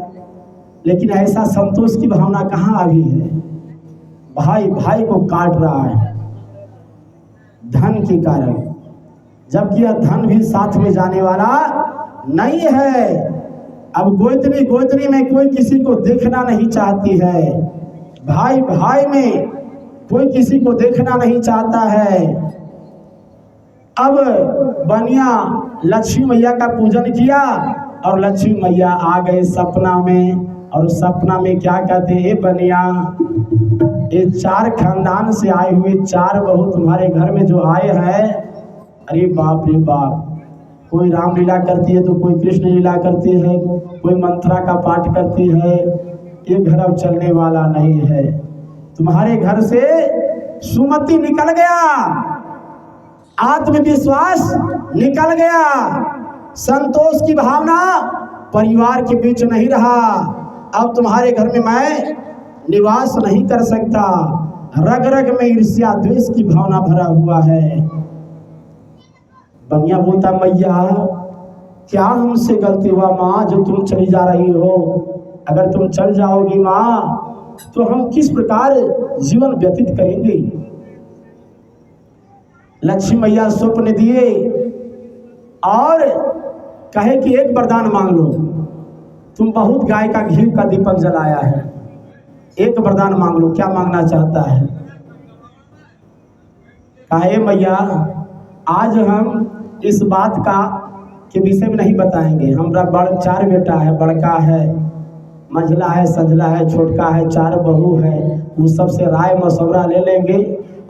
लेकिन ऐसा संतोष की भावना कहाँ आ गई है? भाई भाई को काट रहा है धन के कारण, जबकि यह धन भी साथ में जाने वाला नहीं है। अब गोतनी में कोई किसी को देखना नहीं चाहती है, भाई भाई में कोई किसी को देखना नहीं चाहता है। अब बनिया लक्ष्मी मैया का पूजन किया और लक्ष्मी मैया आ गए सपना में, और सपना में क्या कहते हैं? बनिया, ये 4 खानदान से आए हुए 4 बहू तुम्हारे घर में जो आए हैं, अरे बाप रे बाप, कोई रामलीला करती है तो कोई कृष्ण लीला करती है, कोई मंत्रा का पाठ करती है। ये घर अब चलने वाला नहीं है। तुम्हारे घर से सुमति निकल गया, आत्मविश्वास निकल गया, संतोष की भावना परिवार के बीच नहीं रहा। अब तुम्हारे घर में मैं निवास नहीं कर सकता। रग रग में ईर्ष्या द्वेष की भावना भरा हुआ है। बनिया बोलता, मैया क्या हमसे गलती हुआ माँ जो तुम चली जा रही हो? अगर तुम चल जाओगी माँ तो हम किस प्रकार जीवन व्यतीत करेंगे? लक्ष्मी मैया स्वप्न दिए और कहे कि एक वरदान मांग लो। तुम बहुत गाय का घी का दीपक जलाया है, एक वरदान मांग लो। क्या मांगना चाहता है? कहे मैया आज हम इस बात का के विषय में नहीं बताएंगे। हमारा 4 बेटा है, बड़का है, मंझला है, संझला है, छोटका है, 4 बहू है। वो सबसे राय मशवरा ले लेंगे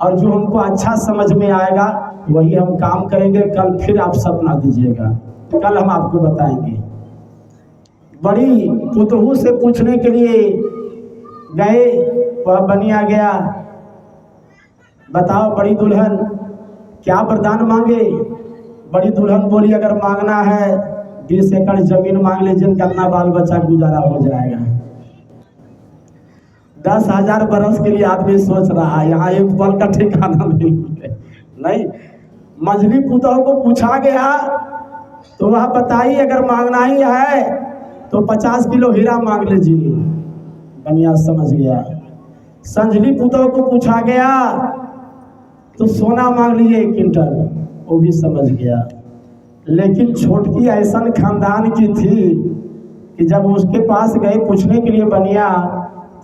और जो हमको अच्छा समझ में आएगा वही हम काम करेंगे। कल फिर आप सपना दीजिएगा, कल हम आपको बताएंगे। बड़ी पुतहू से पूछने के लिए गए, वह बनिया गया, बताओ बड़ी दुल्हन क्या वरदान मांगे? बड़ी दुल्हन बोली अगर मांगना है 20 एकड़ जमीन मांग लीजिए, जिनका अपना बाल बच्चा गुजारा हो जाएगा। 10,000 बरस के लिए आदमी सोच रहा है, यहाँ एक पल का ठिकाना नहीं। मंझली पुतोह को पूछा गया तो वह बताई अगर मांगना ही है तो 50 किलो हीरा मांग लीजिए। बनिया समझ गया। संझली पुतोह को पूछा गया तो सोना मांग लीजिए 1 क्विंटल, वो भी समझ गया। लेकिन छोटकी ऐसा खानदान की थी कि जब उसके पास गए पूछने के लिए बनिया,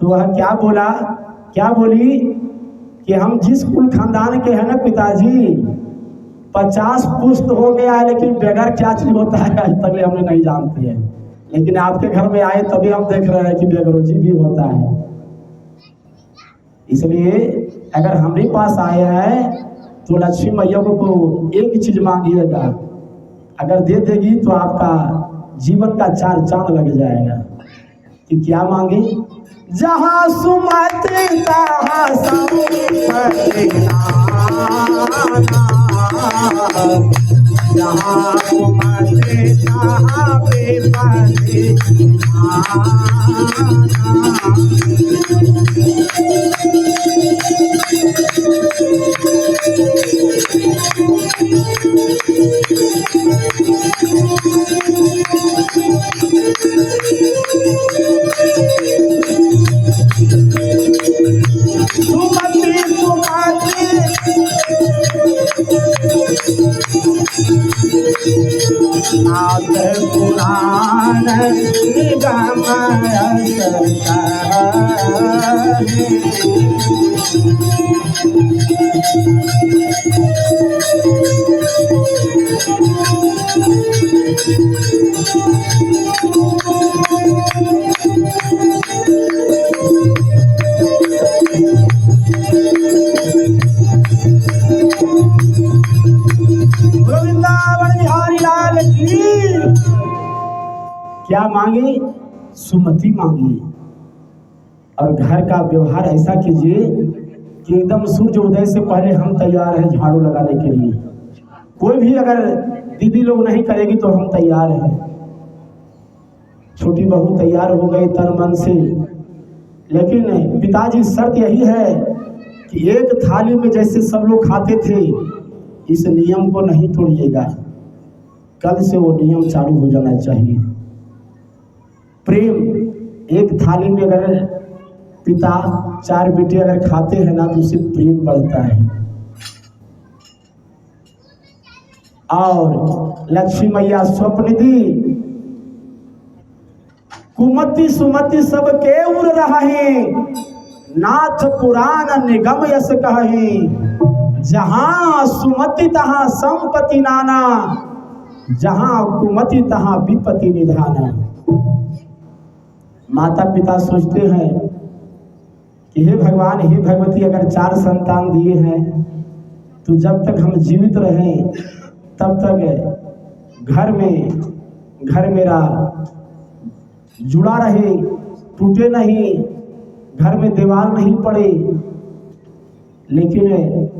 तो वह क्या बोली कि हम जिस कुल खानदान के हैं ना पिताजी, 50 पुश्त हो गया है, लेकिन बेगर क्या चीज होता है आज तक हमने नहीं जानते हैं। लेकिन आपके घर में आए तभी हम देख रहे हैं कि बेगरोजी भी होता है। इसलिए अगर हमारे पास आए हैं तो लक्ष्मी मैया को एक चीज मांगिएगा, अगर दे देगी तो आपका जीवन का 4 चांद लग जाएगा। कि क्या मांगे? जहाँ सुमति तहाँ संपत्ति नाना, जहाँ कुमते तहाँ बेपते सुमति सुमति नाथ पुराण निगम वृंदावन बिहारी लाल की। क्या मांगी? सुमति मांगी। और घर का व्यवहार ऐसा कीजिए कि एकदम सूर्य उदय से पहले हम तैयार हैं झाड़ू लगाने के लिए। कोई भी अगर दीदी लोग नहीं करेगी तो हम तैयार हैं। छोटी बहू तैयार हो गई तन मन से, लेकिन पिताजी शर्त यही है कि एक थाली में जैसे सब लोग खाते थे, इस नियम को नहीं तोड़िएगा। कल से वो नियम चालू हो जाना चाहिए। प्रेम, एक थाली में अगर पिता 4 बेटे अगर खाते हैं ना तो उससे प्रेम बढ़ता है। और लक्ष्मी मैया स्वप्न दी, कुमति सुमति सबके उड़ रही, नाथ पुराण निगम यस कही। जहां सुमति तहां संपत्ति नाना, जहां कुमति तहां विपत्ति निधाना। माता पिता सोचते हैं कि हे भगवान हे भगवती, अगर 4 संतान दिए हैं तो जब तक हम जीवित रहें तब तक घर मेरा जुड़ा रहे, टूटे नहीं, घर में दीवार नहीं पड़े। लेकिन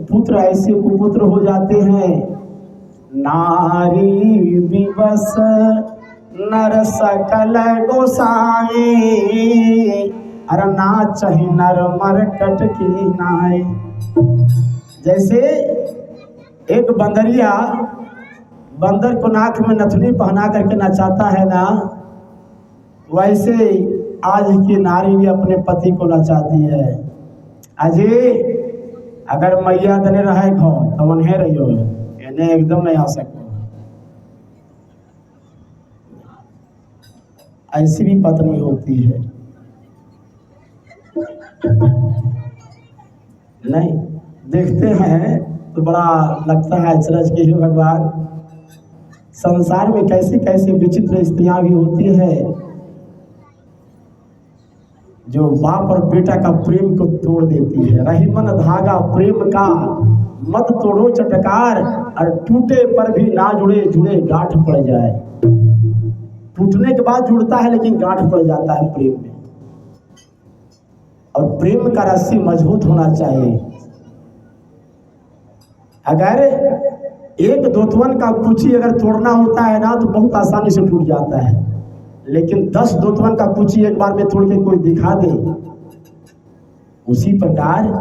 पुत्र ऐसे कुपुत्र हो जाते हैं, नारी विवश नर सकल गोसाई, अरे ना चाहे नर मरकट की नाई। जैसे एक बंदरिया बंदर को नाक में नथुनी पहना करके नचाता है ना, वैसे आज की नारी भी अपने पति को नचाती है। अजय अगर मैया तने रहे खो तो उन्हें रहियो, इन्हें एकदम नहीं आ सकता। ऐसी भी पत्नी होती है। नहीं देखते हैं तो बड़ा लगता है अचरज के, हे भगवान, संसार में कैसी कैसी विचित्र स्त्रियां भी होती है जो बाप और बेटा का प्रेम को तोड़ देती है। रही मन धागा प्रेम का, मत तोड़ो चटकार, और टूटे पर भी ना जुड़े, जुड़े गांठ पड़ जाए। टूटने के बाद जुड़ता है लेकिन गांठ पड़ जाता है प्रेम में। और प्रेम का रस्सी मजबूत होना चाहिए। अगर एक दोतवन का कुची अगर तोड़ना होता है ना तो बहुत आसानी से टूट जाता है, लेकिन 10 दोतवन का कुची एक बार में तोड़ के कोई दिखा दे। उसी प्रकार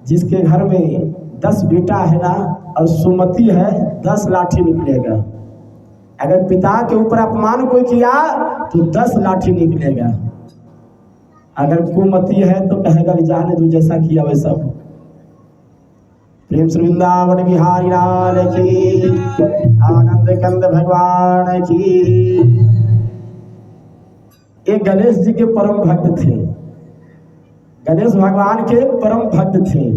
जिसके घर में 10 बेटा है ना और सुमति है, 10 लाठी निकलेगा। अगर पिता के ऊपर अपमान कोई किया तो 10 लाठी निकलेगा। अगर कुमति है तो कहेगा कि जाने तू जैसा किया वैसा हो। प्रेम श्री वृंदावन बिहारी लाल की, आनंद कंद भगवान की। एक गणेश जी के परम भक्त थे, गणेश भगवान के परम भक्त थे।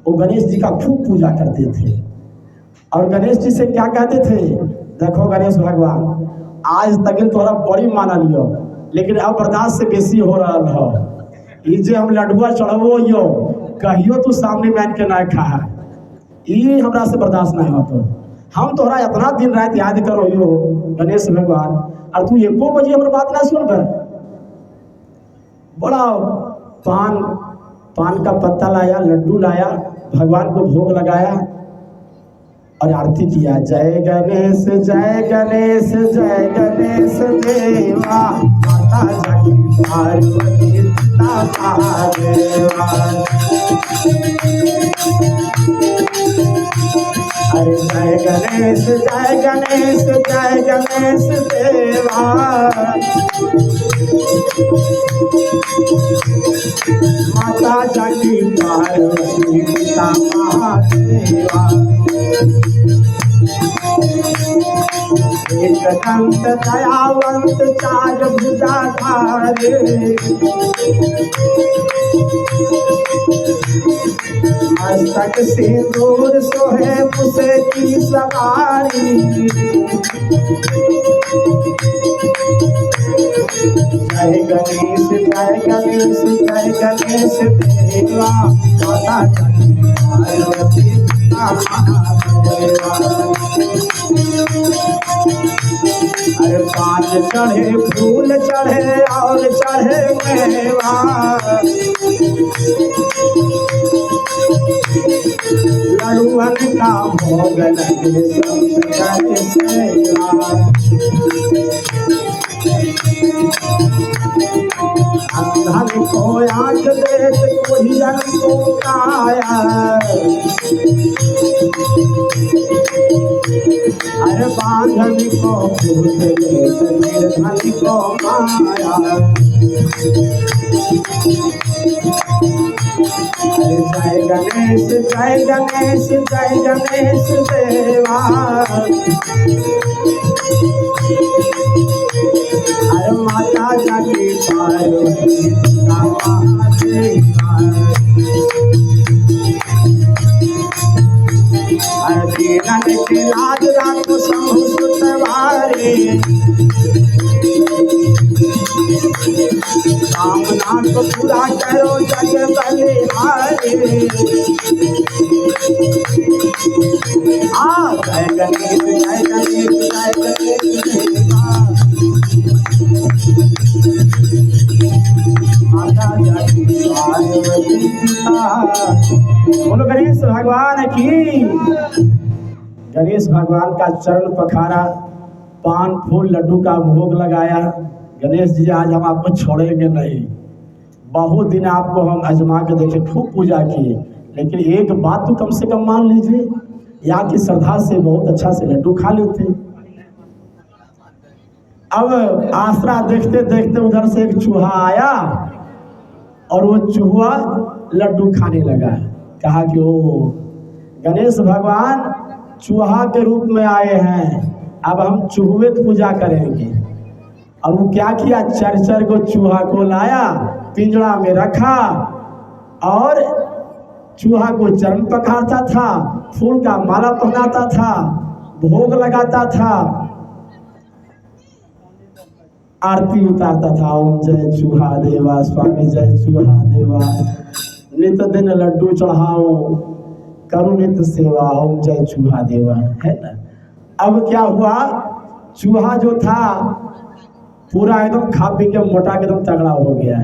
वो गणेश जी का खूब पूजा करते थे और गणेश जी से क्या कहते थे, देखो गणेश भगवान, आज तक तोरा बड़ी माना लियो, लेकिन अब बर्दाश्त से बेसी हो रहा हो। ये जे हम लडुआ चढ़बो यो कहियो तू सामने मान के ना खा, ये हमरा से बर्दाश्त नहीं होतो। हम तोहरा इतना दिन रात याद करो यो गणेश भगवान, और तू एको बजे हमारी बात ना सुन कर। बड़ा पान का पत्ता लाया, लड्डू लाया, भगवान को भोग लगाया और आरती किया। जय गणेश जय गणेश जय गणेश देवा, माता जगती पार्वती पिता महादेवा। अरे जय गणेश जय गणेश जय गणेश देवा, माता जगती पार्वती पिता महादेवा। एक दंत दयावंत चार भुजाधारे, मस्तक सिंदूर सोहे मुसे की सवारी। जय गणेश जय गणेश जय गणेश देवा, माता जगती पार्वती पिता महादेवा। अरे पान चढ़े फूल चढ़े और चढ़े मेवा, लड़ुअन का भोग लगे सब करे सेवा। अंधन को आँख देत कोढ़ियन को काया, अरे बांधन को भूत देत निर्धन को माया। अरे जय गणेश जय गणेश जय गणेश देवा, अरे माता जगती पार्वती पिता महादेवा। अरे दीनन के लाज राखो शंभु सुतवारे, कामना को पूरा करो जग बलिहारी। जय गणेश जय गणेश जय गणेश देवा, माता जगती पार्वती पिता। बोलो गणेश भगवान की। गणेश भगवान का चरण पखारा, पान फूल लड्डू का भोग लगाया। गणेश जी आज हम आपको छोड़ेंगे नहीं, बहुत दिन आपको हम आजमा के देखे, खूब पूजा किए, लेकिन एक बात तो कम से कम मान लीजिए, यहाँ की श्रद्धा से बहुत अच्छा से लड्डू खा लेते। अब आसरा देखते देखते उधर से एक चूहा आया और वो चूहा लड्डू खाने लगा। कहा कि ओ गणेश भगवान चूहा के रूप में आए हैं, अब हम चूहे की पूजा करेंगे। और वो क्या किया, चर को चूहा को लाया, पिंजरा में रखा और चूहा को चरण पखारता था, फूल का माला पहनाता था, भोग लगाता था, आरती उतारता था। ओम जय चूहा देवा, स्वामी जय चूहा देवा, नित दिन लड्डू चढ़ाओ, करो नित सेवा, ओम जय चूहा देवा, है ना। अब क्या हुआ, चूहा जो था पूरा एकदम खा पी के मोटा के एकदम तगड़ा हो गया।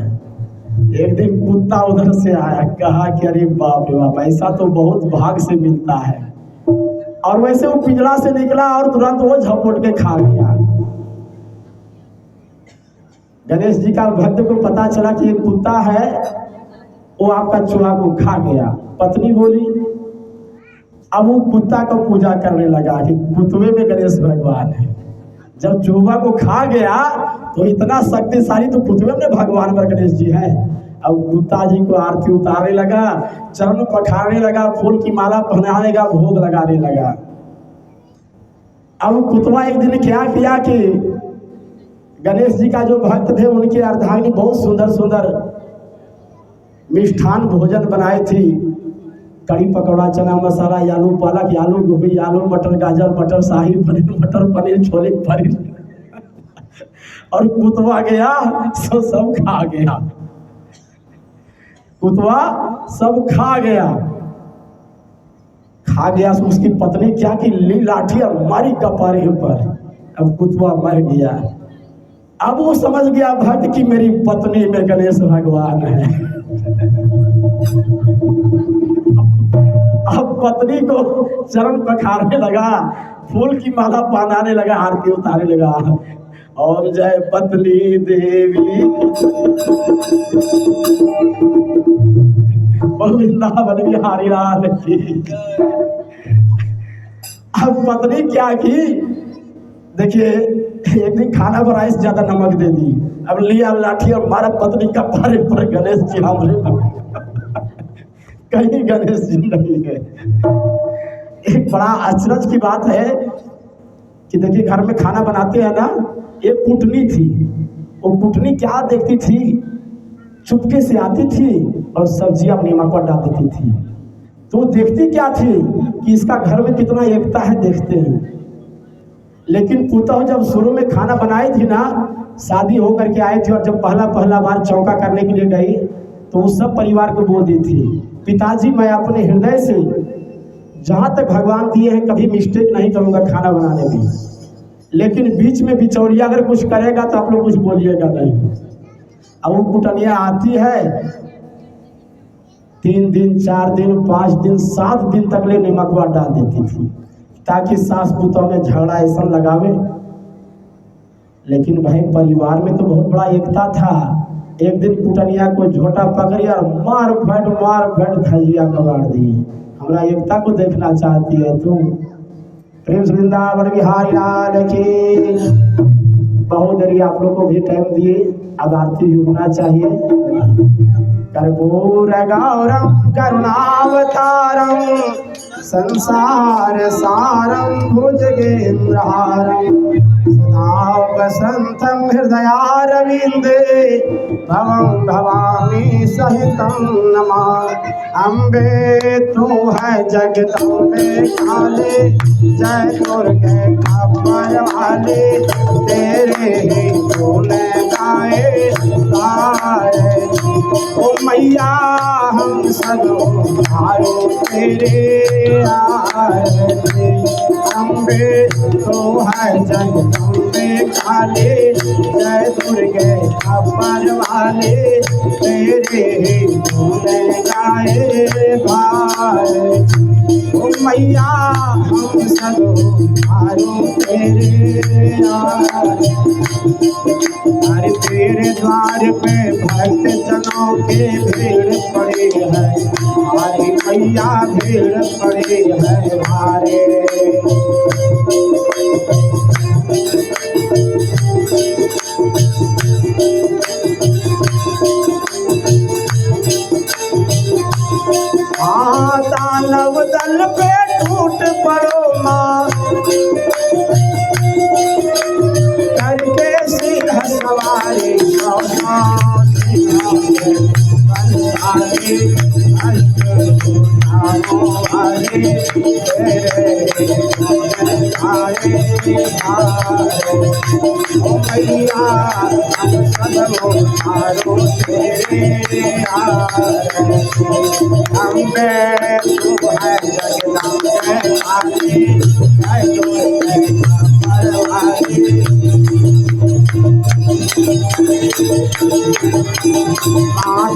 एक दिन कुत्ता उधर से आया, कहा कि अरे बाप रे बाप, ऐसा तो बहुत भाग से मिलता है। और वैसे वो पिंजरा से निकला और तुरंत वो झपट के खा गया। गणेश जी का भक्त को पता चला कि ये कुत्ता है, वो आपका चूहा को खा गया। पत्नी बोली, अब वो कुत्ता को पूजा करने लगा कि कुत्ते में गणेश भगवान है। जब चूहा को खा गया तो इतना शक्तिशाली तो कुत्ते में भगवान में गणेश जी है। अब कुत्ता जी को आरती उतारने लगा, चरण पखारने लगा, फूल की माला पहनाने लगा, भोग लगाने लगा। अब कुत्ता एक दिन क्या किया कि गणेश जी का जो भक्त थे उनके अर्धांगिनी बहुत सुंदर सुंदर मिष्ठान भोजन बनाए थी। कड़ी पकौड़ा, चना मसाला, आलू पालक, आलू गोभी, आलू मटर, गाजर मटर, शाही पनीर, मटर पनीर, छोले पनीर और कुतवा गया सब खा गया। कुतवा सब खा गया। तो उसकी पत्नी क्या की ली लाठी और मारी कपारे पर। अब कुतवा मर गया। अब वो समझ गया भक्त की मेरी पत्नी में गणेश भगवान है। अब पत्नी को चरण पखारने लगा, फूल की माला पहनाने लगा, आरती उतारने लगा। ओम जय पत्नी देवी वृंदावन बिहारी लाल की। अब पत्नी क्या की, देखिए एक दिन खाना बनाए से ज्यादा नमक दे दी। अब लिया लाठी और मारा पत्नी का पारे पर। गणेश जी हमरे कहीं गणेश जी नहीं है। एक बड़ा आश्चर्य की बात है कि देखिए घर में खाना बनाते हैं ना, एक कुटनी थी। वो कुटनी क्या देखती थी, चुपके से आती थी और सब्जियां नमक पर डाल देती थी। तो देखती क्या थी कि इसका घर में कितना एकता है, देखते हैं। लेकिन पुतह जब शुरू में खाना बनाई थी ना, शादी होकर के आई थी और जब पहला बार चौका करने के लिए गई तो उस सब परिवार को बोल दी थी, पिताजी मैं अपने हृदय से जहाँ तक भगवान दिए हैं कभी मिस्टेक नहीं करूँगा खाना बनाने में, लेकिन बीच में बिचौलिया अगर कुछ करेगा तो आप लोग कुछ बोलिएगा नहीं। अब वो कुटनिया आती है, 3 दिन 4 दिन 5 दिन 7 दिन तक ले नमकवा डाल देती थी ताकि सास पुतों में झगड़ा ऐसा लगावे। लेकिन भाई परिवार में तो बहुत बड़ा एकता था। एक दिन कुटनिया को झोटा पकड़ी और मार फट धजिया कबाड़ दी। हमरा एकता को देखना चाहती है तू। प्रेम से वृंदावन बिहारी लाल की। बहुत देरी आप लोग को भी टाइम दिए, अब आरती भी होना चाहिए। कर्पूर गौरम करुणावतारम संसार सारम भुजगेन्द्रहारम सदा वसंतम हृदयारविंदे भवं भवानी सहितं नमामि। अम्बे तू है जगदम्बे काले, जय दुर्गे खबर वाले, तेरे ही गुण गाए गाए। ओ मैया हम सब आयो तेरे आए। अम्बे तो है जगदम्बे काले, जय दुर्गे खबर वाले, तेरे ही गुण गाए भाई। ओ मैया हम सब आयो तेरे आए। अरे तेरे द्वार पे भक्त जनों के भीड़ पड़ी है, हमारी मैया भीड़ पड़ी है भारे। हाँ दानव दल पे टूट पड़ो माँ, करके सीधा सवारी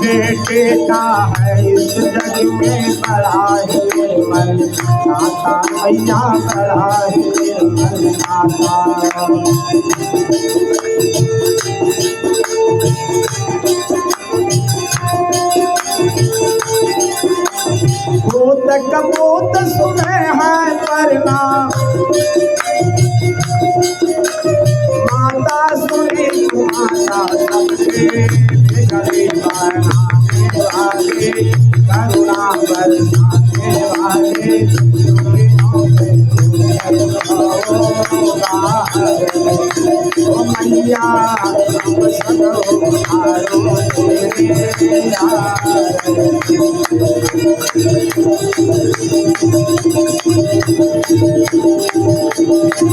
बेटे का है इस जग में बड़ा ही मन नाता, मैया बड़ा ही मन नाता। भूत कपूत सुने हैं परिणाम, माता सुनी माता सबके करुणा बरसाने वाले, ओ मैया हम सब हारो तेरे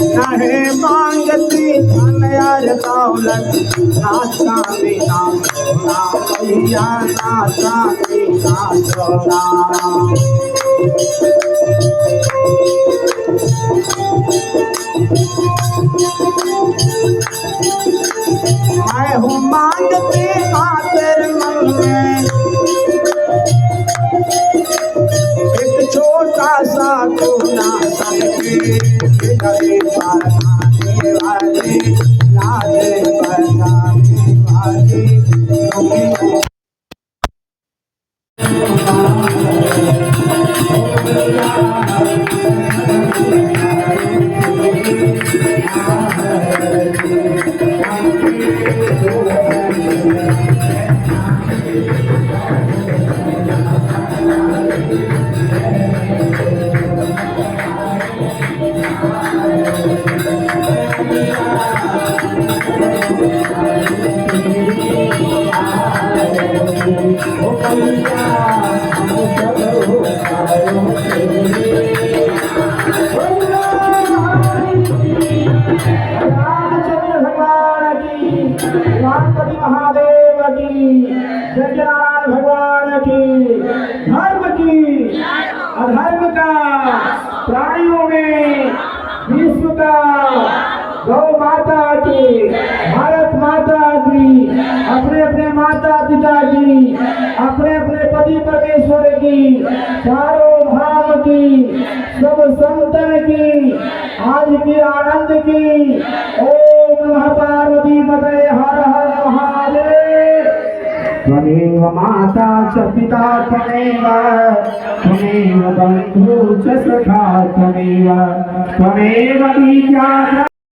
नहीं मांगती धन यार दौलत, ना चांदी ना सोना भैया, ना चांदी ना सोना। मैं हूँ मांगती खातिर मन में एक छोटा गरीब बचाने वाली, लाज बचाने वाली, दुखियों रामचंद्र भगवान की, रामपति महादेव की, सत्यनारायण भगवान की, धर्म की, अधर्म का, प्राणियों में, विश्व का, गौ माता की, भारत माता की, अपने अपने माता पिता की, अपने अपने पति परमेश्वर की, चारों धाम की, सब संतन की, आज की आनंद की। ओम नमः पार्वती पतये, हर हर महादेव। त्वमेव माता च पिता त्वमेव, त्वमेव बन्धु च सखा त्वमेव, त्वमेव बीजा